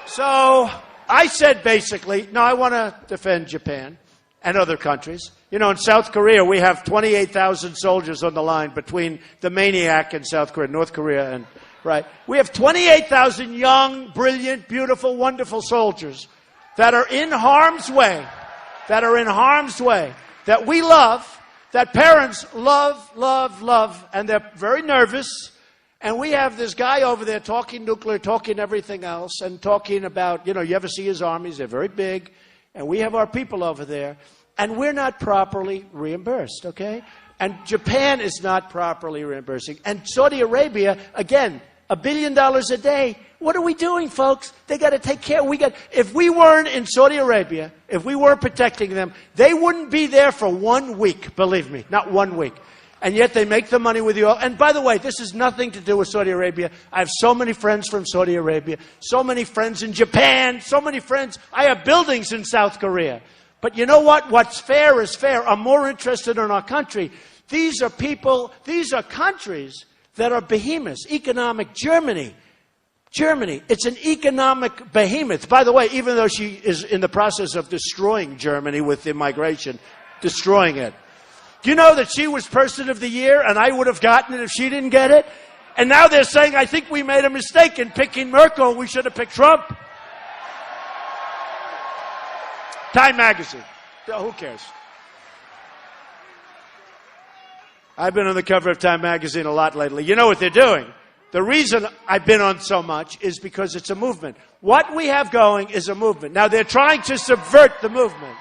So I said basically, no, I want to defend Japan and other countries. You know, in South Korea, we have 28,000 soldiers on the line between the maniac in South Korea, North Korea, and, right? We have 28,000 young, brilliant, beautiful, wonderful soldiers that are in harm's way, that we love, that parents love, and they're very nervous. And we have this guy over there talking nuclear, talking everything else, and talking about, you know, you ever see his armies? They're very big. And we have our people over there. And we're not properly reimbursed, okay? And Japan is not properly reimbursing. And Saudi Arabia, again, $1 billion a day. What are we doing, folks? They got to take care. If we weren't in Saudi Arabia, if we weren't protecting them, they wouldn't be there for 1 week, believe me, not 1 week. And yet they make the money with the oil. And by the way, this has nothing to do with Saudi Arabia. I have so many friends from Saudi Arabia, so many friends in Japan, so many friends. I have buildings in South Korea. But you know what? What's fair is fair. I'm more interested in our country. These are countries that are behemoths. Economic Germany, it's an economic behemoth. By the way, even though she is in the process of destroying Germany with immigration, destroying it. Do you know that she was Person of the Year and I would have gotten it if she didn't get it? And now they're saying, I think we made a mistake in picking Merkel. We should have picked Trump. Time magazine. Who cares? I've been on the cover of Time magazine a lot lately. You know what they're doing? The reason I've been on so much is because it's a movement. What we have going is a movement. Now they're trying to subvert the movement.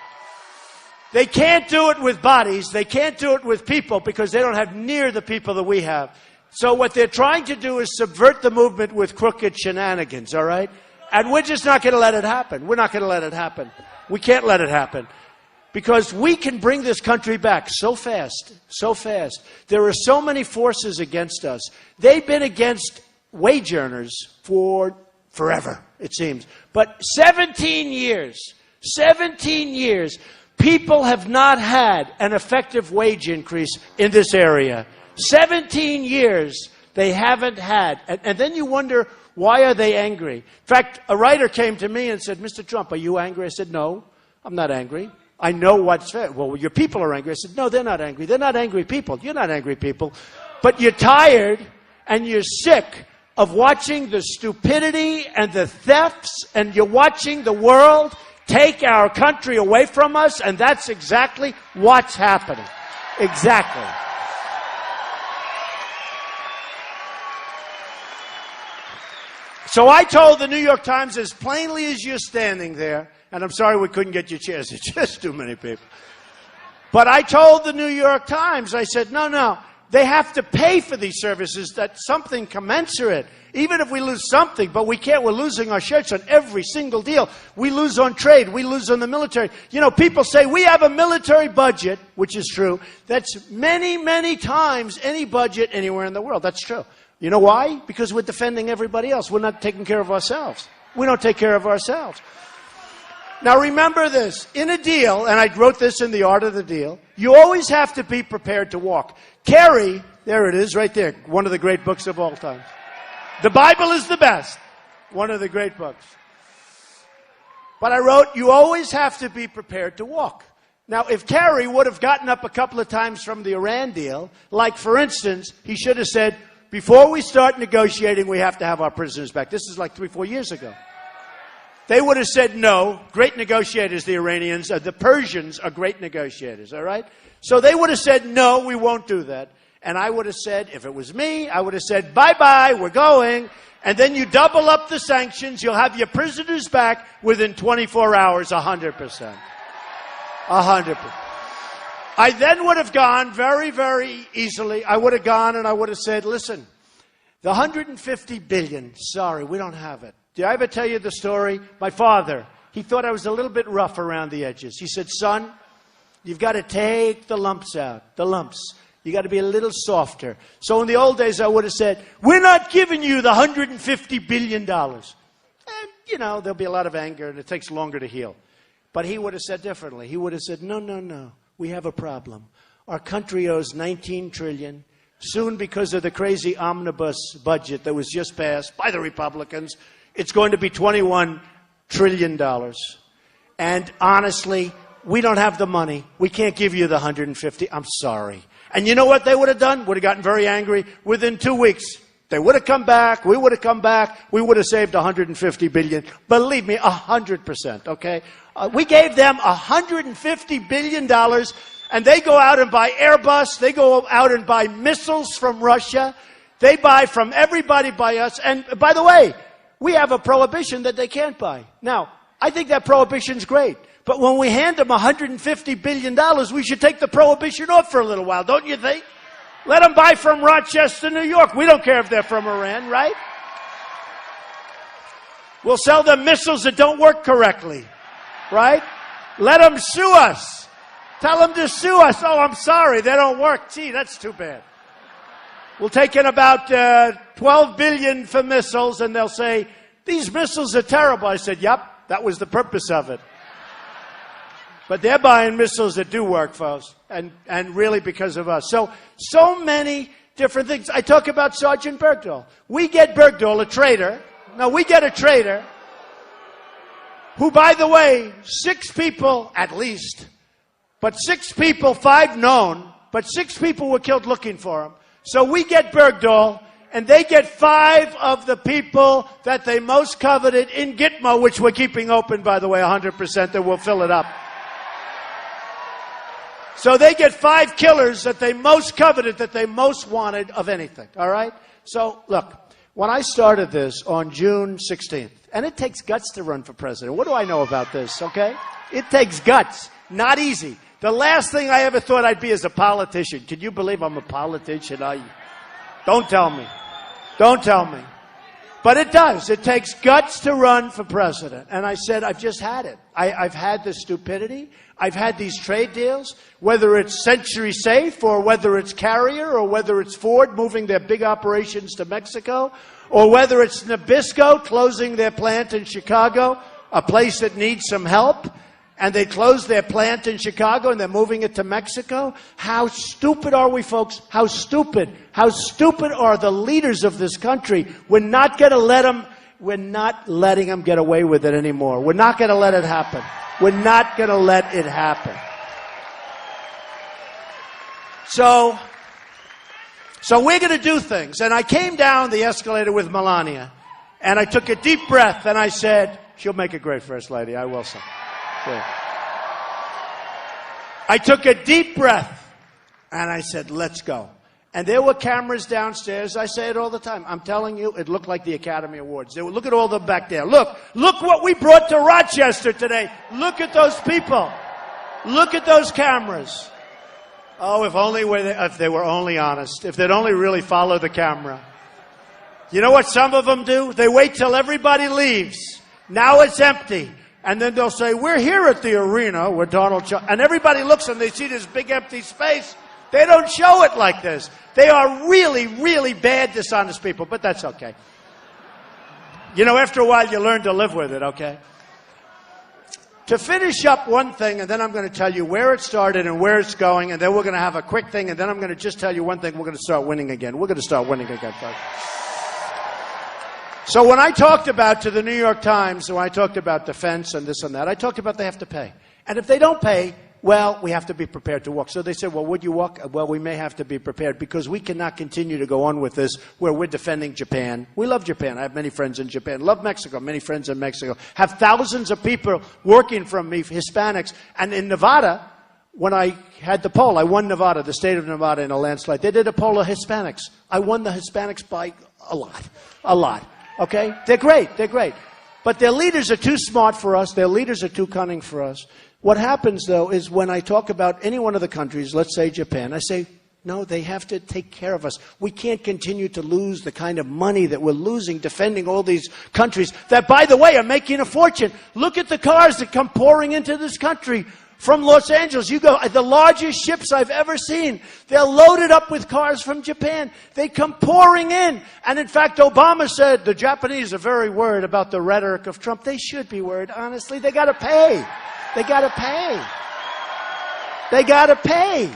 They can't do it with bodies. They can't do it with people because they don't have near the people that we have. So what they're trying to do is subvert the movement with crooked shenanigans, all right? And we're just not going to let it happen. We're not going to let it happen. We can't let it happen. Because we can bring this country back so fast, so fast. There are so many forces against us. They've been against wage earners for forever, it seems. But 17 years, people have not had an effective wage increase in this area. 17 years they haven't had. And then you wonder, Why are they angry? In fact, a writer came to me and said, Mr. Trump, are you angry? I said, no, I'm not angry. I know what's fair. Well, your people are angry. I said, no, they're not angry. They're not angry people. You're not angry people. But you're tired and you're sick of watching the stupidity and the thefts, and you're watching the world take our country away from us, and that's exactly what's happening. Exactly. So I told the New York Times as plainly as you're standing there, and I'm sorry we couldn't get you chairs, it's just too many people. But I told the New York Times, I said, no, they have to pay for these services, that's something commensurate. Even if we lose something, but we can't, we're losing our shirts on every single deal. We lose on trade, we lose on the military. You know, people say we have a military budget, which is true, that's many, many times any budget anywhere in the world. That's true. You know why? Because we're defending everybody else. We're not taking care of ourselves. We don't take care of ourselves. Now remember this, in a deal, and I wrote this in The Art of the Deal, you always have to be prepared to walk. Kerry, there it is right there, one of the great books of all time. The Bible is the best, one of the great books. But I wrote, you always have to be prepared to walk. Now, if Kerry would have gotten up a couple of times from the Iran deal, like for instance, he should have said, before we start negotiating, we have to have our prisoners back. This is like 3-4 years ago. They would have said no. Great negotiators, the Iranians. The Persians are great negotiators, all right? So they would have said, no, we won't do that. And I would have said, if it was me, I would have said, bye-bye, we're going. And then you double up the sanctions. You'll have your prisoners back within 24 hours, 100%. 100%. I then would have gone very, very easily. I would have gone and I would have said, listen, the $150 billion, sorry, we don't have it. Did I ever tell you the story? My father, he thought I was a little bit rough around the edges. He said, son, you've got to take the lumps out, the lumps. You got to be a little softer. So in the old days, I would have said, we're not giving you the $150 billion. And, you know, there'll be a lot of anger and it takes longer to heal. But he would have said differently. He would have said, no. We have a problem. Our country owes $19 trillion. Soon, because of the crazy omnibus budget that was just passed by the Republicans, it's going to be $21 trillion. And honestly, we don't have the money. We can't give you the 150. I'm sorry. And you know what they would have done? Would have gotten very angry. Within 2 weeks, they would have come back. We would have come back. We would have saved $150 billion. Believe me, 100%, okay? We gave them $150 billion, and they go out and buy Airbus. They go out and buy missiles from Russia. They buy from everybody by us. And by the way, we have a prohibition that they can't buy. Now, I think that prohibition's great. But when we hand them $150 billion, we should take the prohibition off for a little while, don't you think? Let them buy from Rochester, New York. We don't care if they're from Iran, right? We'll sell them missiles that don't work correctly. Right? Let them sue us. Tell them to sue us. Oh, I'm sorry, they don't work. Gee, that's too bad. We'll take in about $12 billion for missiles, and they'll say, these missiles are terrible. I said, yep, that was the purpose of it. But they're buying missiles that do work, folks, and really because of us. So many different things. I talk about Sergeant Bergdahl. We get Bergdahl, a traitor. No, we get a traitor who, by the way, 6 people at least, but 6 people, 5 known, but 6 people were killed looking for him. So we get Bergdahl, and they get 5 of the people that they most coveted in Gitmo, which we're keeping open, by the way, 100%, that we'll fill it up. So they get 5 killers that they most coveted, that they most wanted of anything, all right? So, look, when I started this on June 16th, and it takes guts to run for president. What do I know about this, okay? It takes guts. Not easy. The last thing I ever thought I'd be is a politician. Can you believe I'm a politician? Don't tell me. Don't tell me. But it does. It takes guts to run for president. And I said, I've just had it. I've had the stupidity. I've had these trade deals, whether it's Century Safe or whether it's Carrier or whether it's Ford moving their big operations to Mexico or whether it's Nabisco closing their plant in Chicago, a place that needs some help. and they closed their plant in Chicago and they're moving it to Mexico. How stupid are we, folks? How stupid? How stupid are the leaders of this country? We're not going to let them, we're not letting them get away with it anymore. We're not going to let it happen. We're not going to let it happen. So we're going to do things. And I came down the escalator with Melania, and I took a deep breath, and I said, she'll make a great first lady, I will say. Sure. I took a deep breath, and I said, let's go. And there were cameras downstairs. I say it all the time. I'm telling you, it looked like the Academy Awards. Look at all them back there. Look what we brought to Rochester today. Look at those people. Look at those cameras. Oh, if they were only honest. If they'd only really follow the camera. You know what some of them do? They wait till everybody leaves. Now it's empty. And then they'll say, we're here at the arena where Donald Trump... And everybody looks and they see this big empty space. They don't show it like this. They are really, really bad, dishonest people. But that's okay. You know, after a while you learn to live with it, okay? To finish up one thing, and then I'm going to tell you where it started and where it's going, and then we're going to have a quick thing, and then I'm going to just tell you one thing. We're going to start winning again. We're going to start winning again, folks. So when I talked about to the New York Times, when I talked about defense and this and that, I talked about they have to pay. And if they don't pay, well, we have to be prepared to walk. So they said, well, would you walk? Well, we may have to be prepared because we cannot continue to go on with this where we're defending Japan. We love Japan. I have many friends in Japan. Love Mexico. Many friends in Mexico. Have thousands of people working from me, Hispanics. And in Nevada, when I had the poll, I won Nevada, the state of Nevada, in a landslide. They did a poll of Hispanics. I won the Hispanics by a lot. A lot. Okay? They're great. They're great. But their leaders are too smart for us. Their leaders are too cunning for us. What happens, though, is when I talk about any one of the countries, let's say Japan, I say, no, they have to take care of us. We can't continue to lose the kind of money that we're losing defending all these countries that, by the way, are making a fortune. Look at the cars that come pouring into this country from Los Angeles. You go, the largest ships I've ever seen. They're loaded up with cars from Japan. They come pouring in. And in fact, Obama said the Japanese are very worried about the rhetoric of Trump. They should be worried, honestly. They got to pay. They got to pay. They got to pay.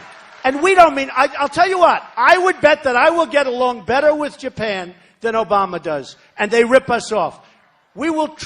And we don't mean, I'll tell you what, I would bet that I will get along better with Japan than Obama does. And they rip us off. We will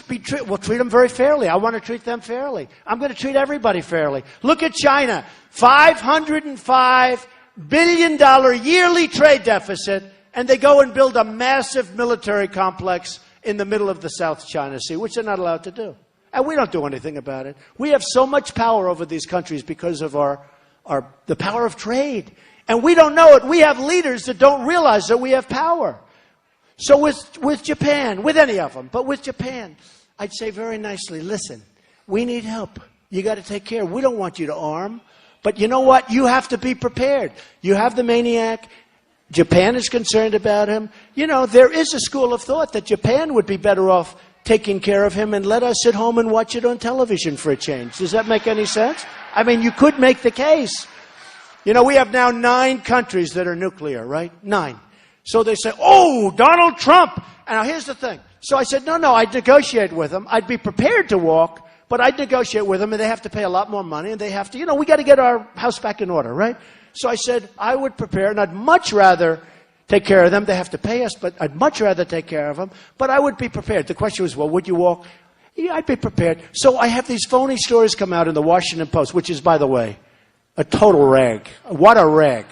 we'll treat them very fairly. I want to treat them fairly. I'm going to treat everybody fairly. Look at China. $505 billion yearly trade deficit. And they go and build a massive military complex in the middle of the South China Sea, which they're not allowed to do. And we don't do anything about it. We have so much power over these countries because of the power of trade. And we don't know it. We have leaders that don't realize that we have power. So with Japan, with any of them, but with Japan, I'd say very nicely, listen, we need help. You got to take care. We don't want you to arm. But you know what? You have to be prepared. You have the maniac. Japan is concerned about him. You know, there is a school of thought that Japan would be better off taking care of him and let us sit home and watch it on television for a change. Does that make any sense? I mean, you could make the case. You know, we have now 9 countries that are nuclear, right? 9. So they say, oh, Donald Trump. And now here's the thing. So I said, no, I'd negotiate with them. I'd be prepared to walk, but I'd negotiate with them, and they have to pay a lot more money, and they have to, we got to get our house back in order, right? So I said, I would prepare, and I'd much rather take care of them. They have to pay us, but I'd much rather take care of them. But I would be prepared. The question was, well, would you walk? Yeah, I'd be prepared. So I have these phony stories come out in the Washington Post, which is, by the way, a total rag. What a rag.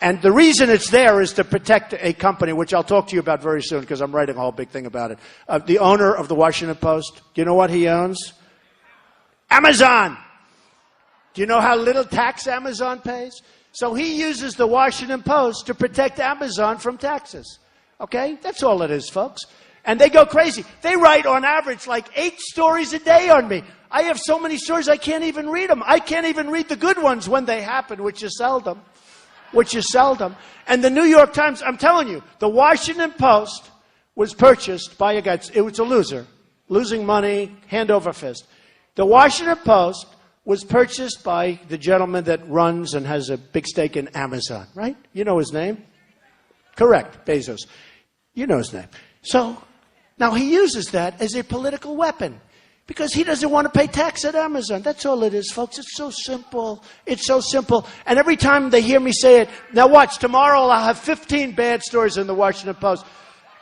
And the reason it's there is to protect a company, which I'll talk to you about very soon because I'm writing a whole big thing about it. The owner of the Washington Post, do you know what he owns? Amazon. Do you know how little tax Amazon pays? So he uses the Washington Post to protect Amazon from taxes. Okay? That's all it is, folks. And they go crazy. They write on average like 8 stories a day on me. I have so many stories I can't even read them. I can't even read the good ones when they happen, which is seldom. And the New York Times, I'm telling you, the Washington Post was purchased by a guy. It was a loser. Losing money, hand over fist. The Washington Post was purchased by the gentleman that runs and has a big stake in Amazon, right? You know his name? Correct, Bezos. You know his name. So now he uses that as a political weapon Because he doesn't want to pay tax at Amazon. That's all it is, folks. It's so simple. It's so simple. And every time they hear me say it, now watch, tomorrow I'll have 15 bad stories in the Washington Post.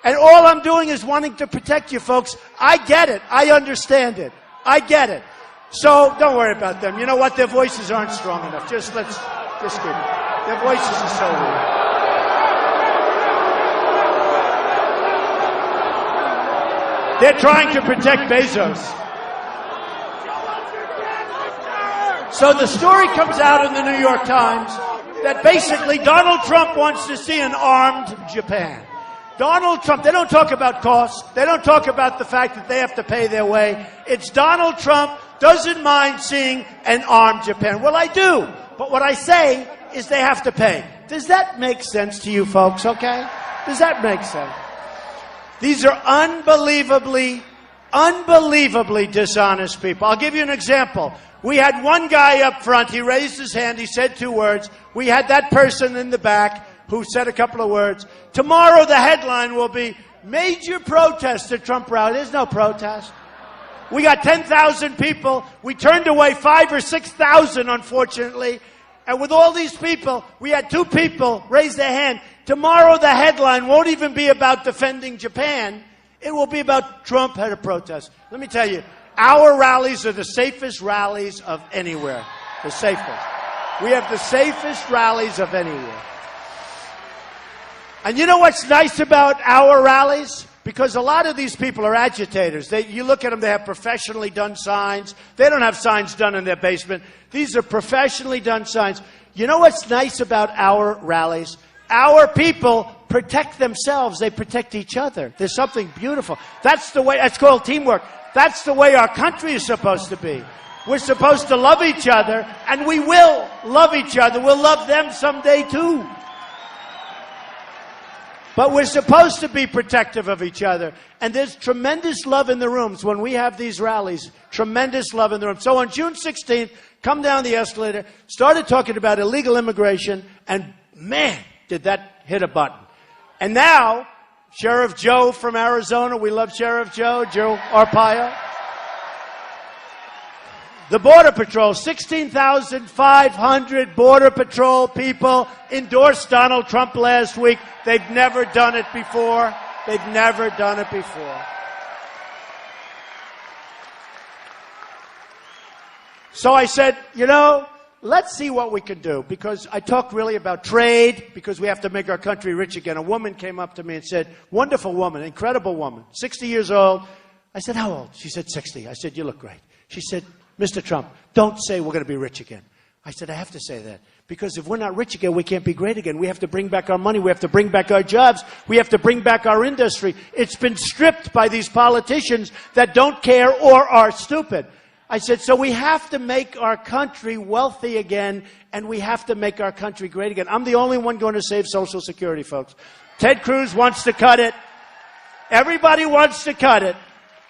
And all I'm doing is wanting to protect you, folks. I get it. I understand it. I get it. So don't worry about them. You know what? Their voices aren't strong enough. Just keep it. Their voices are so weak. They're trying to protect Bezos. So the story comes out in the New York Times that basically Donald Trump wants to see an armed Japan. Donald Trump, they don't talk about costs. They don't talk about the fact that they have to pay their way. It's Donald Trump doesn't mind seeing an armed Japan. Well, I do. But what I say is they have to pay. Does that make sense to you folks, okay? Does that make sense? These are unbelievably dishonest people. I'll give you an example. We had one guy up front. He raised his hand. He said 2 words. We had that person in the back who said a couple of words. Tomorrow the headline will be, major protest at Trump rally. There's no protest. We got 10,000 people. We turned away 5,000 or 6,000, unfortunately. And with all these people, we had 2 people raise their hand. Tomorrow the headline won't even be about defending Japan. It will be about Trump had a protest. Let me tell you, our rallies are the safest rallies of anywhere. The safest. We have the safest rallies of anywhere. And you know what's nice about our rallies? Because a lot of these people are agitators. You look at them, they have professionally done signs. They don't have signs done in their basement. These are professionally done signs. You know what's nice about our rallies? Our people protect themselves. They protect each other. There's something beautiful. That's the way, that's called teamwork. That's the way our country is supposed to be. We're supposed to love each other, and we will love each other. We'll love them someday too. But we're supposed to be protective of each other. And there's tremendous love in the rooms when we have these rallies. Tremendous love in the room. So on June 16th, come down the escalator, started talking about illegal immigration, and man, did that hit a button. And now, Sheriff Joe from Arizona, we love Sheriff Joe Arpaio. The Border Patrol, 16,500 Border Patrol people endorsed Donald Trump last week. They've never done it before. They've never done it before. So I said, you know, let's see what we can do, because I talked really about trade, because we have to make our country rich again. A woman came up to me and said, wonderful woman, incredible woman, 60 years old. I said, how old? She said, 60. I said, you look great. She said, Mr. Trump, don't say we're going to be rich again. I said, I have to say that, because if we're not rich again, we can't be great again. We have to bring back our money. We have to bring back our jobs. We have to bring back our industry. It's been stripped by these politicians that don't care or are stupid. I said, so we have to make our country wealthy again, and we have to make our country great again. I'm the only one going to save Social Security, folks. Ted Cruz wants to cut it. Everybody wants to cut it.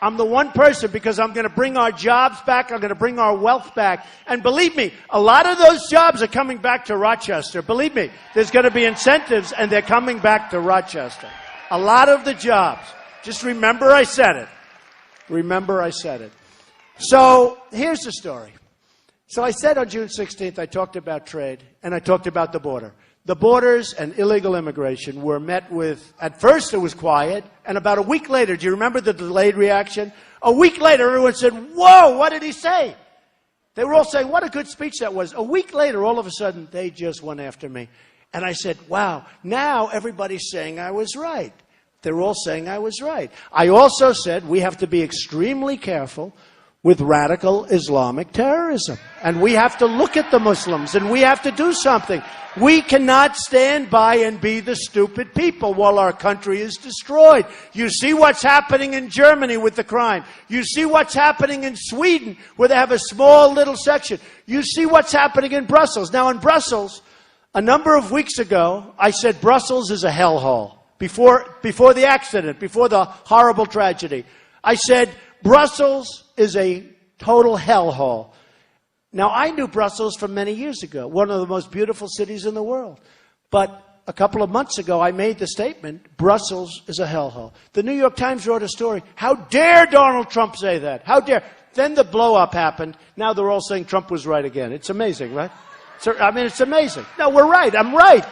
I'm the one person, because I'm going to bring our jobs back. I'm going to bring our wealth back. And believe me, a lot of those jobs are coming back to Rochester. Believe me, there's going to be incentives, and they're coming back to Rochester. A lot of the jobs. Just remember I said it. Remember I said it. So here's the story. So I said on June 16th, I talked about trade, and I talked about the border. The borders and illegal immigration were met with, at first it was quiet, and about a week later, do you remember the delayed reaction? A week later, everyone said, whoa, what did he say? They were all saying, what a good speech that was. A week later, all of a sudden, they just went after me. And I said, wow, now everybody's saying I was right. They're all saying I was right. I also said we have to be extremely careful with radical Islamic terrorism. And we have to look at the Muslims, and we have to do something. We cannot stand by and be the stupid people while our country is destroyed. You see what's happening in Germany with the crime. You see what's happening in Sweden, where they have a small little section. You see what's happening in Brussels. Now in Brussels, a number of weeks ago, I said Brussels is a hellhole. Before the accident, before the horrible tragedy, I said Brussels is a total hellhole. Now, I knew Brussels from many years ago, one of the most beautiful cities in the world. But a couple of months ago, I made the statement, Brussels is a hellhole. The New York Times wrote a story. How dare Donald Trump say that? How dare? Then the blow-up happened. Now they're all saying Trump was right again. It's amazing, right? I mean, it's amazing. No, we're right. I'm right.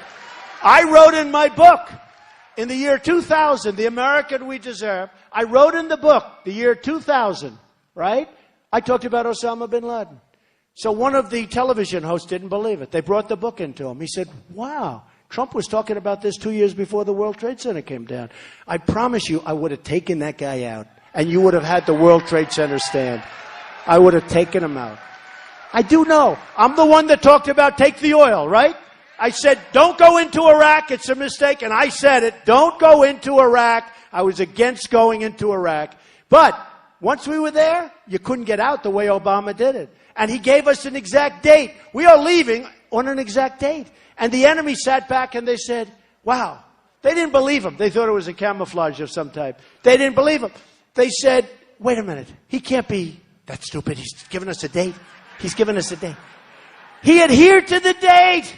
I wrote in my book, in the year 2000, The American We Deserve, I wrote in the book, the year 2000, right? I talked about Osama bin Laden. So one of the television hosts didn't believe it. They brought the book into him. He said, wow, Trump was talking about this 2 years before the World Trade Center came down. I promise you, I would have taken that guy out, and you would have had the World Trade Center stand. I would have taken him out. I do know. I'm the one that talked about take the oil, right? I said, don't go into Iraq. It's a mistake. And I said it. Don't go into Iraq. I was against going into Iraq. But once we were there, you couldn't get out the way Obama did it. And he gave us an exact date. We are leaving on an exact date. And the enemy sat back and they said, wow. They didn't believe him. They thought it was a camouflage of some type. They didn't believe him. They said, wait a minute. He can't be that stupid. He's given us a date. He's given us a date. He adhered to the date.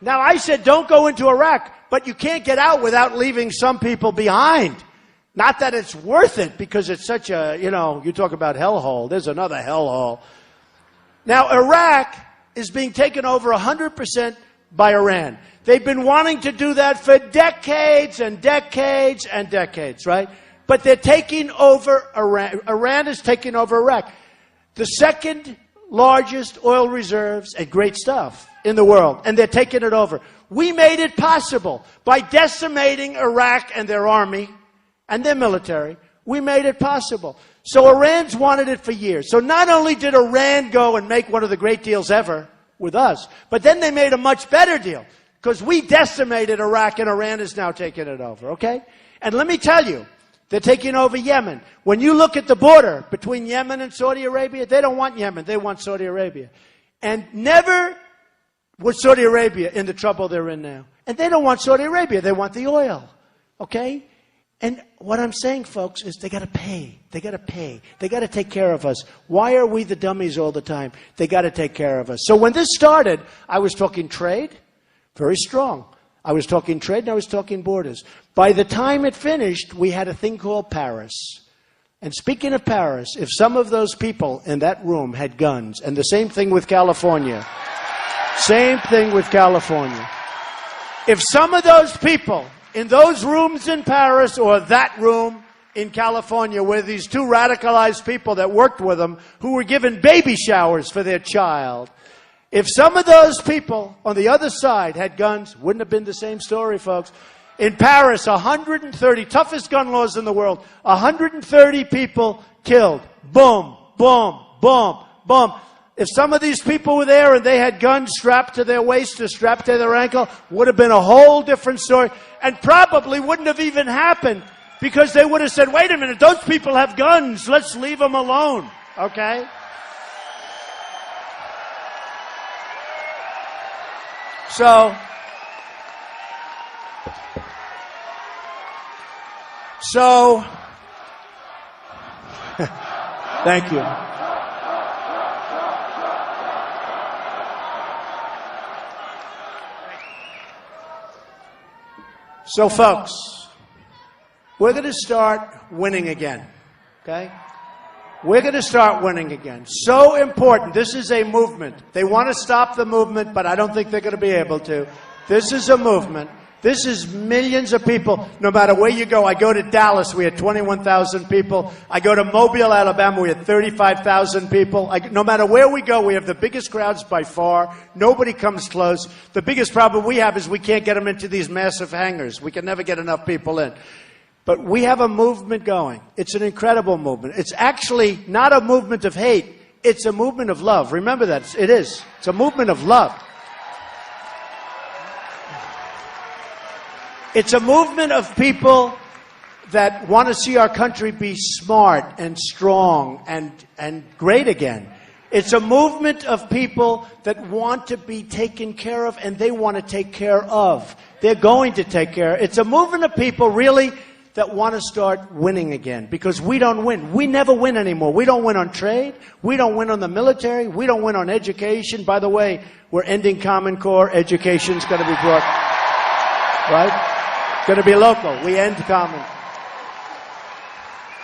Now, I said, don't go into Iraq, but you can't get out without leaving some people behind. Not that it's worth it, because it's such a, you talk about hellhole. There's another hellhole. Now, Iraq is being taken over 100% by Iran. They've been wanting to do that for decades and decades and decades, right? But they're taking over Iran. Iran is taking over Iraq. The second largest oil reserves and great stuff in the world, and they're taking it over. We made it possible by decimating Iraq and their army and their military. We made it possible. So Iran's wanted it for years. So not only did Iran go and make one of the great deals ever with us, but then they made a much better deal because we decimated Iraq and Iran is now taking it over, okay? And let me tell you, they're taking over Yemen. When you look at the border between Yemen and Saudi Arabia, they don't want Yemen. They want Saudi Arabia. And never was Saudi Arabia in the trouble they're in now. And they don't want Saudi Arabia. They want the oil. Okay? And what I'm saying, folks, is they got to pay. They got to pay. They got to take care of us. Why are we the dummies all the time? They got to take care of us. So when this started, I was talking trade, very strong. I was talking trade and I was talking borders. By the time it finished, we had a thing called Paris. And speaking of Paris, if some of those people in that room had guns, and the same thing with California, same thing with California. If some of those people in those rooms in Paris or that room in California were these two radicalized people that worked with them who were given baby showers for their child, if some of those people on the other side had guns, wouldn't have been the same story, folks. In Paris, 130, toughest gun laws in the world, 130 people killed. Boom, boom, boom, boom. If some of these people were there and they had guns strapped to their waist or strapped to their ankle, would have been a whole different story and probably wouldn't have even happened because they would have said, wait a minute, those people have guns. Let's leave them alone. Okay? So, thank you. So, folks, we're going to start winning again, okay? We're going to start winning again. So important. This is a movement. They want to stop the movement, but I don't think they're going to be able to. This is a movement. This is millions of people. No matter where you go. I go to Dallas, we had 21,000 people. I go to Mobile, Alabama, we had 35,000 people. No matter where we go, we have the biggest crowds by far. Nobody comes close. The biggest problem we have is we can't get them into these massive hangars. We can never get enough people in. But we have a movement going. It's an incredible movement. It's actually not a movement of hate. It's a movement of love. Remember that. It is. It's a movement of love. It's a movement of people that want to see our country be smart and strong and great again. It's a movement of people that want to be taken care of and they want to take care of. They're going to take care. It's a movement of people really that want to start winning again because we don't win. We never win anymore. We don't win on trade. We don't win on the military. We don't win on education. By the way, we're ending Common Core. Education's going to be brought, right? Going to be local. We end Common.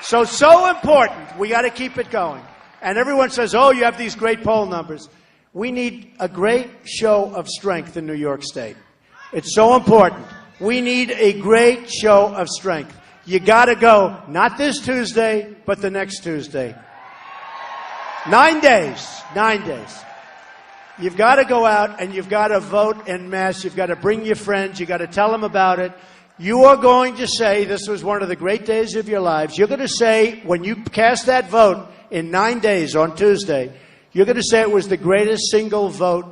So important. We got to keep it going. And everyone says, oh, you have these great poll numbers. We need a great show of strength in New York State. It's so important. We need a great show of strength. You got to go, not this Tuesday, but the next Tuesday. 9 days. 9 days. You've got to go out and you've got to vote en masse. You've got to bring your friends. You've got to tell them about it. You are going to say this was one of the great days of your lives. You're going to say, when you cast that vote in 9 days on Tuesday, you're going to say it was the greatest single vote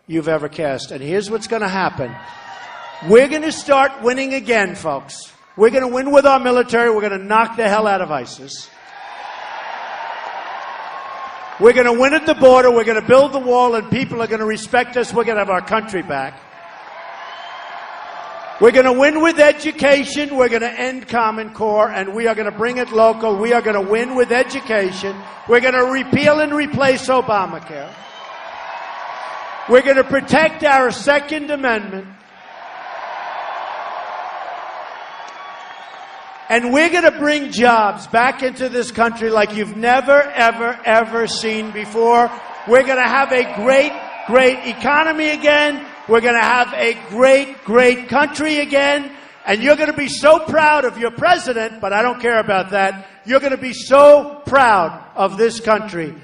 you've ever cast. And here's what's going to happen. We're going to start winning again, folks. We're going to win with our military. We're going to knock the hell out of ISIS. We're going to win at the border. We're going to build the wall, and people are going to respect us. We're going to have our country back. We're going to win with education. We're going to end Common Core, and we are going to bring it local. We are going to win with education. We're going to repeal and replace Obamacare. We're going to protect our Second Amendment. And we're going to bring jobs back into this country like you've never, ever, ever seen before. We're going to have a great, great economy again. We're going to have a great, great country again. And you're going to be so proud of your president, but I don't care about that. You're going to be so proud of this country.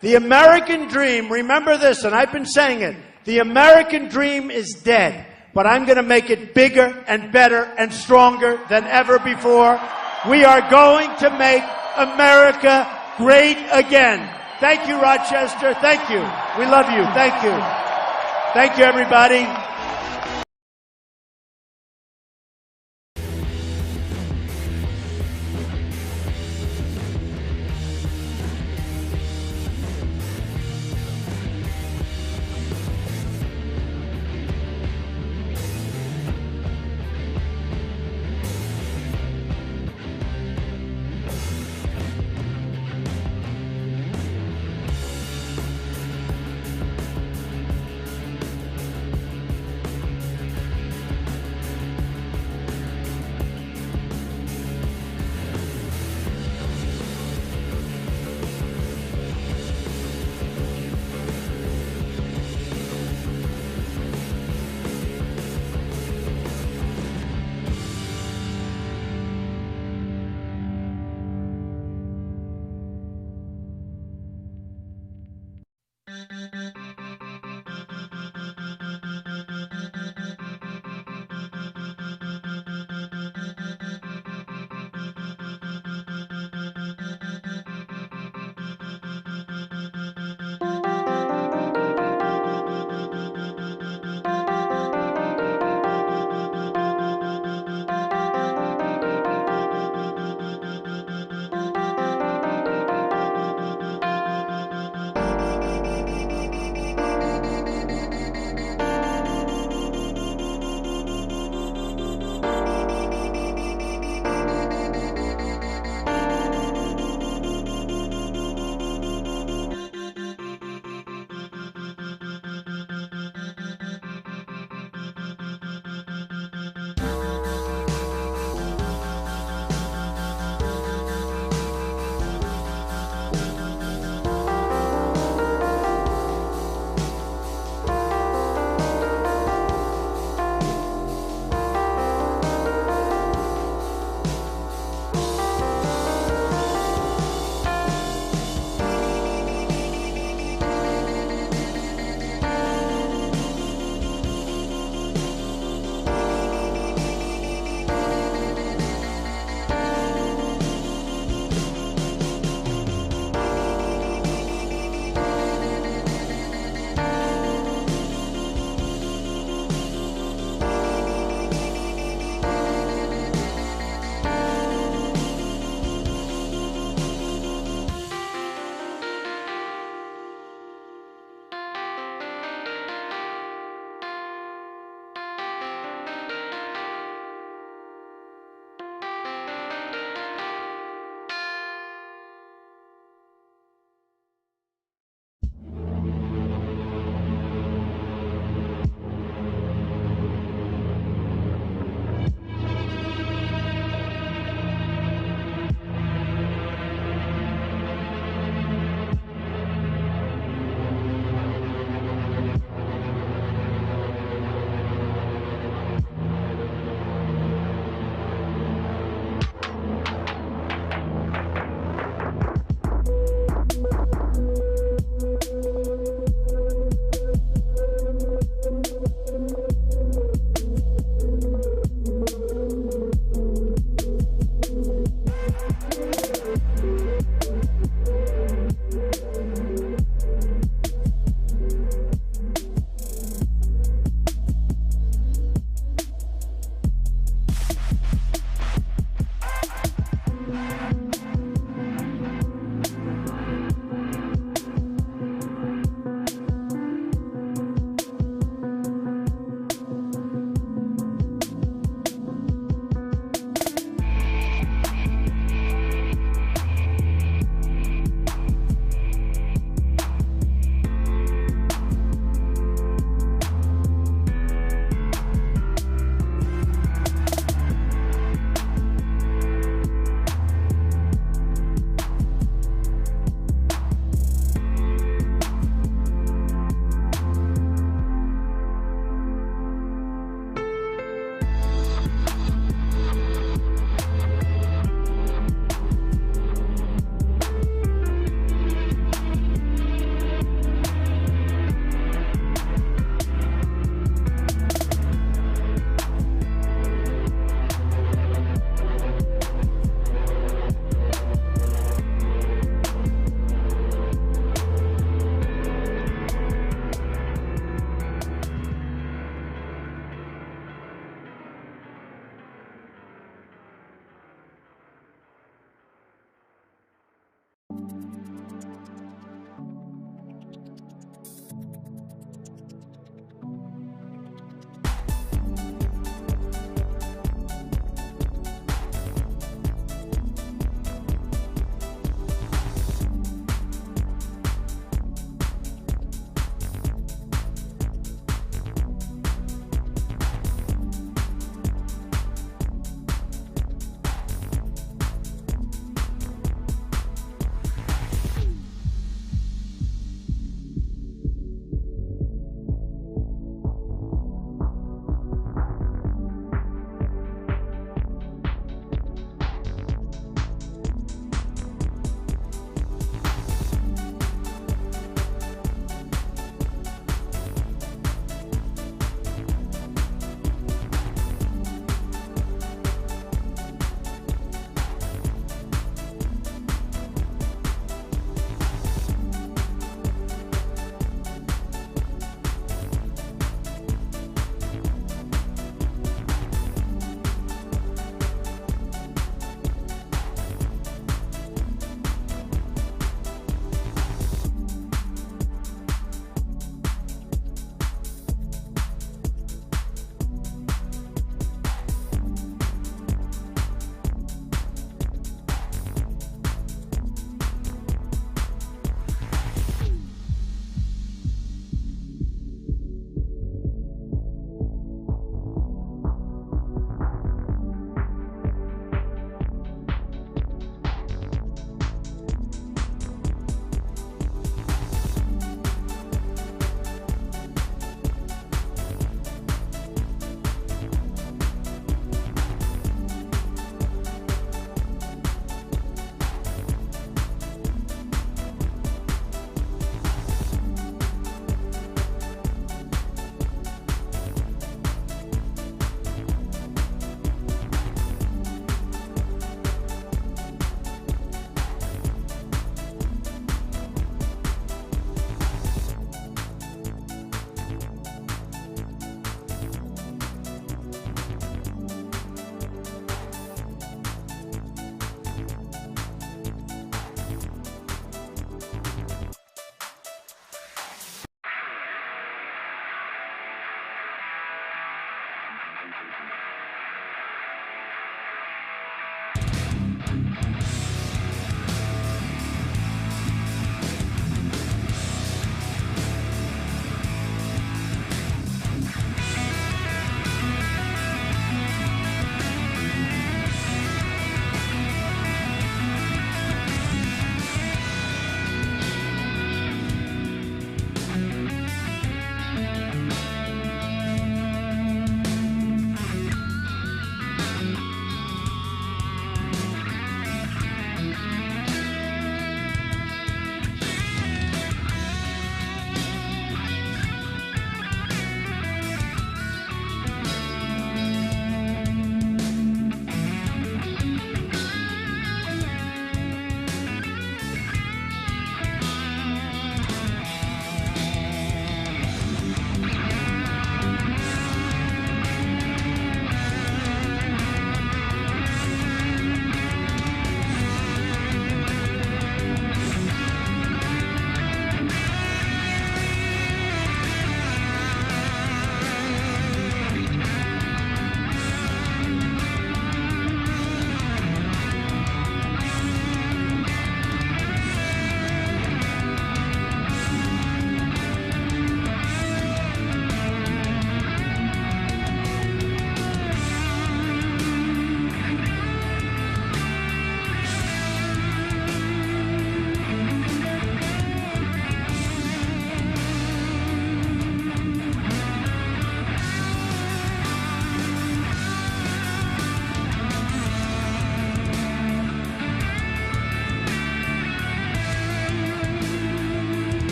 The American dream, remember this, and I've been saying it, the American dream is dead. But I'm going to make it bigger and better and stronger than ever before. We are going to make America great again. Thank you, Rochester. Thank you. We love you. Thank you. Thank you, everybody.